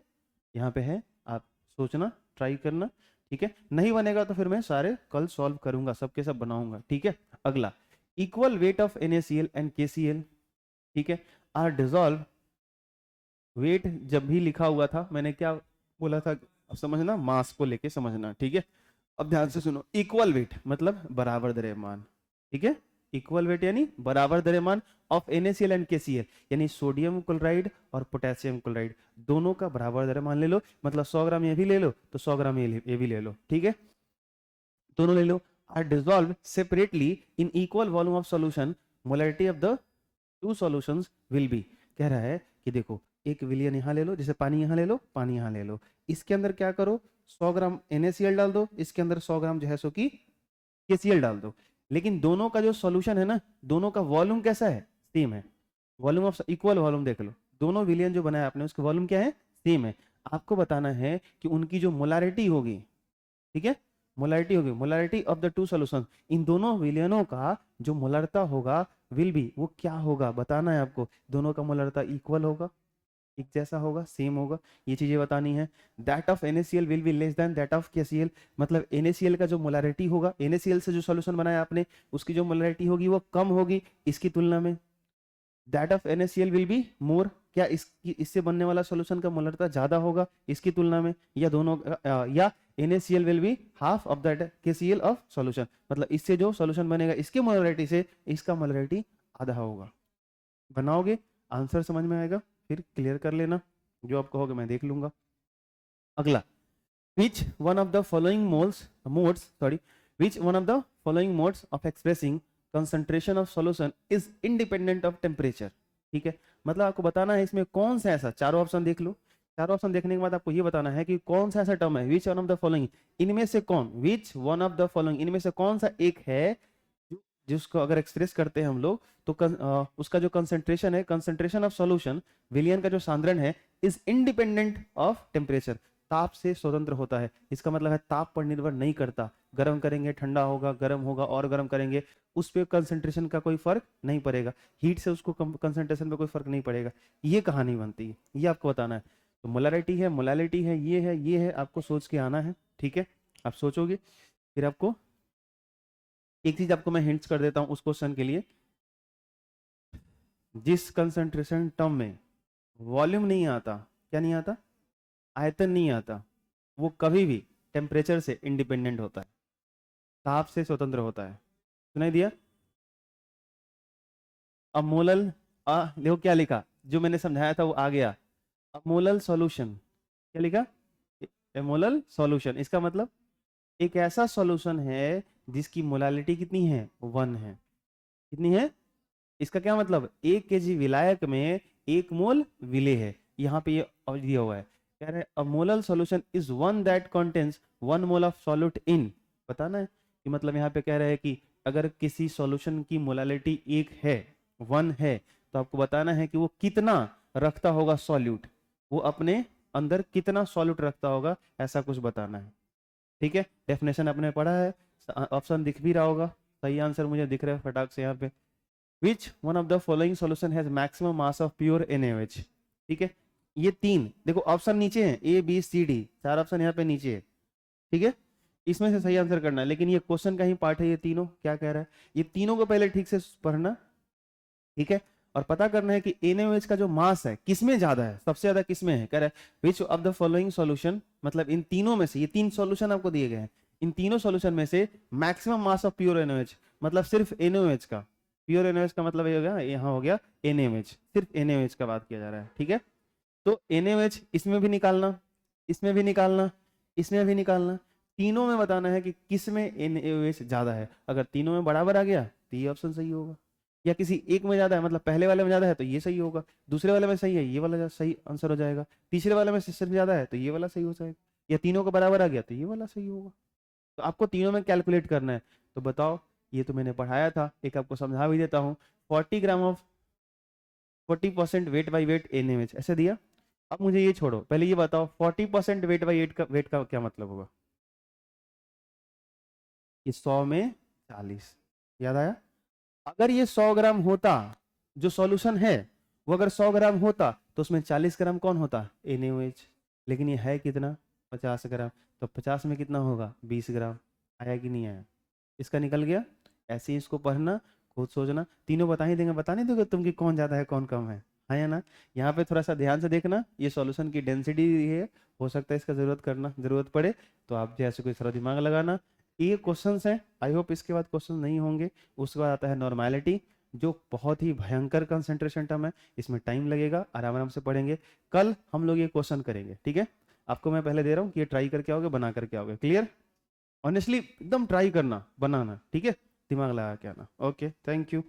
यहाँ पे है, आप सोचना, ट्राई करना, ठीक है, नहीं बनेगा तो फिर मैं सारे कल सॉल्व करूंगा, सबके सब बनाऊंगा, ठीक है। अगला, equal weight of NaCl and KCl, ठीक है, आर डिजोल्व, वेट जब भी लिखा हुआ था मैंने क्या बोला था, अब समझना, मास को लेके समझना, ठीक है। अब ध्यान से सुनो, इक्वल वेट मतलब बराबर द्रव्यमान, ठीक है, इक्वल वेट यानी बराबर द्रव्यमान ऑफ NaCl एंड KCl, यानी सोडियम क्लोराइड और पोटेशियम क्लोराइड दोनों का बराबर द्रव्यमान ले लो, मतलब 100 ग्राम ये भी ले लो तो 100 ग्राम ये भी ले लो, ठीक है, दोनों ले लो, are dissolve separately in equal volume of solution, molarity of the two solutions will be, कह रहा है कि देखो एक विलियन यहाँ ले लो, जैसे पानी यहाँ ले लो, पानी यहाँ ले लो, इसके अंदर क्या करो, 100 ग्राम NaCl डाल दो, इसके अंदर 100 ग्राम जो है सो कि KCl डाल दो, लेकिन दोनों का जो सॉल्यूशन है ना, दोनों का वॉल्यूम कैसा है? सेम है, वॉल्यूम ऑफ इक्वल वॉल्यूम देख लो, दोनों विलियन जो बनाया आपने उसका वॉल्यूम क्या है? सेम है। आपको बताना है कि उनकी जो मोलारिटी होगी, ठीक है, मोलारिटी होगी, molarity of the two solution, इन दोनों विलियनों का जो मोलरता होगा विल बी, वो क्या होगा बताना है आपको, दोनों का मोलरता इक्वल होगा, एक जैसा होगा, सेम होगा, ये चीजें बतानी है। That of NaCl will be less than that of KCl, मतलब NaCl का जो मोलारिटी होगा, NaCl से जो सॉल्यूशन बनाया आपने उसकी जो मोलारिटी होगी वो कम होगी इसकी तुलना में, that of NaCl will be more, क्या इससे बनने वाला सॉल्यूशन का मोलरता ज्यादा होगा इसकी तुलना में, या दोनों या NaCl will be half of that KCl of solution, मतलब इससे जो सॉल्यूशन बनेगा इसके मोलरिटी से इसका मोलरिटी आधा होगा। बनाओगे आंसर समझ में आएगा, फिर क्लियर कर लेना, जो आप कहोगे मैं देख लूंगा। अगला, which one of the following modes of expressing concentration of solution is independent of temperature। ठीक है, मतलब आपको बताना है इसमें कौन सा ऐसा, चारों ऑप्शन देख लो, चारों ऑप्शन देखने के बाद आपको ये बताना है कि कौन सा ऐसा टर्म है, which one of the following, इनमें से कौन, which one of the following, इनमें से कौन सा एक है जिसको अगर एक्सप्रेस करते हैं हम लोग तो उसका जो कंसंट्रेशन है, कंसंट्रेशन ऑफ सॉल्यूशन, विलयन का जो सांद्रण है, इज इंडिपेंडेंट ऑफ टेम्परेचर, ताप से स्वतंत्र होता है। इसका मतलब है ताप पर निर्भर नहीं करता, गर्म करेंगे ठंडा होगा, गर्म होगा और गर्म करेंगे, उस पर कंसंट्रेशन का कोई फर्क नहीं पड़ेगा, हीट से उसको कंसंट्रेशन पे कोई फर्क नहीं पड़ेगा। ये कहानी बनती है, ये आपको बताना है। तो मोलरिटी है, मोलालिटी है, ये है, आपको सोच के आना है। ठीक है, आप सोचोगे, फिर आपको एक चीज आपको मैं हिंट्स कर देता हूं उस क्वेश्चन के लिए, जिस कंसंट्रेशन टर्म में वॉल्यूम नहीं आता, क्या नहीं आता, आयतन नहीं आता, वो कभी भी टेम्परेचर से इंडिपेंडेंट होता है, ताप से स्वतंत्र होता है। सुनाई दिया? अब मोलल देखो क्या लिखा, जो मैंने समझाया था वो आ गया। अब मोलल सॉल्यूशन, क्या लिखा, मोलल सॉल्यूशन, इसका मतलब एक ऐसा सॉल्यूशन है जिसकी मोलालिटी कितनी है, 1 है। कितनी है? इसका क्या मतलब, 1 kg विलायक में 1 मोल विलेय है। यहाँ पे ये दिया हुआ है, कह रहे a molal solution is one that contains 1 mole of solute in. बताना है कि मतलब यहाँ पे कह रहे हैं कि अगर किसी सॉल्यूशन की मोलालिटी 1 है, 1 है, तो आपको बताना है कि वो कितना रखता होगा सॉल्यूट, वो अपने अंदर कितना सॉल्यूट रखता होगा, ऐसा कुछ बताना है। ठीक है, डेफिनेशन आपने पढ़ा है, ऑप्शन दिख भी रहा होगा, सही आंसर मुझे दिख रहा है फटाक से यहाँ पे। Which one of the following solution has maximum mass of pure NaOH? ठीक है, ये 3 देखो ऑप्शन नीचे है, ABCD, 4 ऑप्शन यहाँ पे नीचे है। ठीक है, इसमें से सही आंसर करना है, लेकिन ये क्वेश्चन का ही पार्ट है, ये तीनों क्या कह रहा है, ये तीनों को पहले ठीक से पढ़ना। ठीक है, और पता करना है कि NaOH का जो मास है किसमें ज्यादा है, सबसे ज्यादा किसमें है, कह रहा है which of the following solution, मतलब इन तीनों में से, ये 3 सॉल्यूशन आपको दिए गए हैं, इन तीनों सॉल्यूशन में से maximum mass of pure NaOH, मतलब सिर्फ NaOH का, प्योर NaOH का मतलब ये हो गया, यहाँ हो गया NaOH, सिर्फ NaOH का बात किया जा रहा है। ठीक है, तो NaOH इसमें भी निकालना, इसमें भी निकालना, इसमें भी निकालना, तीनों में बताना है कि किस में NaOH ज्यादा है। अगर तीनों में बराबर आ गया तो ये ऑप्शन सही होगा, या किसी एक में ज्यादा है, मतलब पहले वाले में ज्यादा है तो ये सही होगा, दूसरे वाले में सही है ये वाला सही आंसर हो जाएगा, तीसरे वाले में सिर्फ ज्यादा है तो ये वाला सही हो जाएगा, या तीनों का बराबर आ गया तो ये वाला सही होगा। तो आपको तीनों में कैलकुलेट करना है। तो बताओ, ये तो मैंने पढ़ाया था, एक आपको समझा भी देता हूँ, 40 gram of 40% weight by wait NaOH ऐसे दिया। अब मुझे ये छोड़ो, पहले ये बताओ 40% वेट बाई वेट का क्या मतलब होगा, ये 100 में 40, याद आया? अगर ये 100 ग्राम होता, जो सॉल्यूशन है वो अगर 100 ग्राम होता तो उसमें 40 ग्राम कौन होता, NaOH, लेकिन ये है कितना, 50 ग्राम, तो 50 में कितना होगा, 20 ग्राम। आया कि नहीं आया? इसका निकल गया। ऐसे ही इसको पढ़ना, खुद सोचना, तीनों बता ही देंगे, बता नहीं दोगे तुम कि कौन ज्यादा है कौन कम है या ना? यहाँ पे थोड़ा सा ध्यान से देखना, ये सॉल्यूशन की डेंसिटी है, हो सकता है इसका जरूरत पड़े तो आप जैसे कोई थोड़ा दिमाग लगाना। ये क्वेश्चंस हैं, आई होप इसके बाद क्वेश्चन नहीं होंगे। उसके बाद आता है नॉर्मेलिटी, जो बहुत ही भयंकर कंसंट्रेशन टर्म है, इसमें टाइम लगेगा, आराम आराम से पढ़ेंगे। कल हम लोग ये क्वेश्चन करेंगे, ठीक है? आपको मैं पहले दे रहा हूँ कि ये ट्राई करके आओगे, बना करके आओगे। क्लियर? ऑनेस्टली एकदम ट्राई करना, बनाना, ठीक है? दिमाग लगा के आना। Okay, thank you.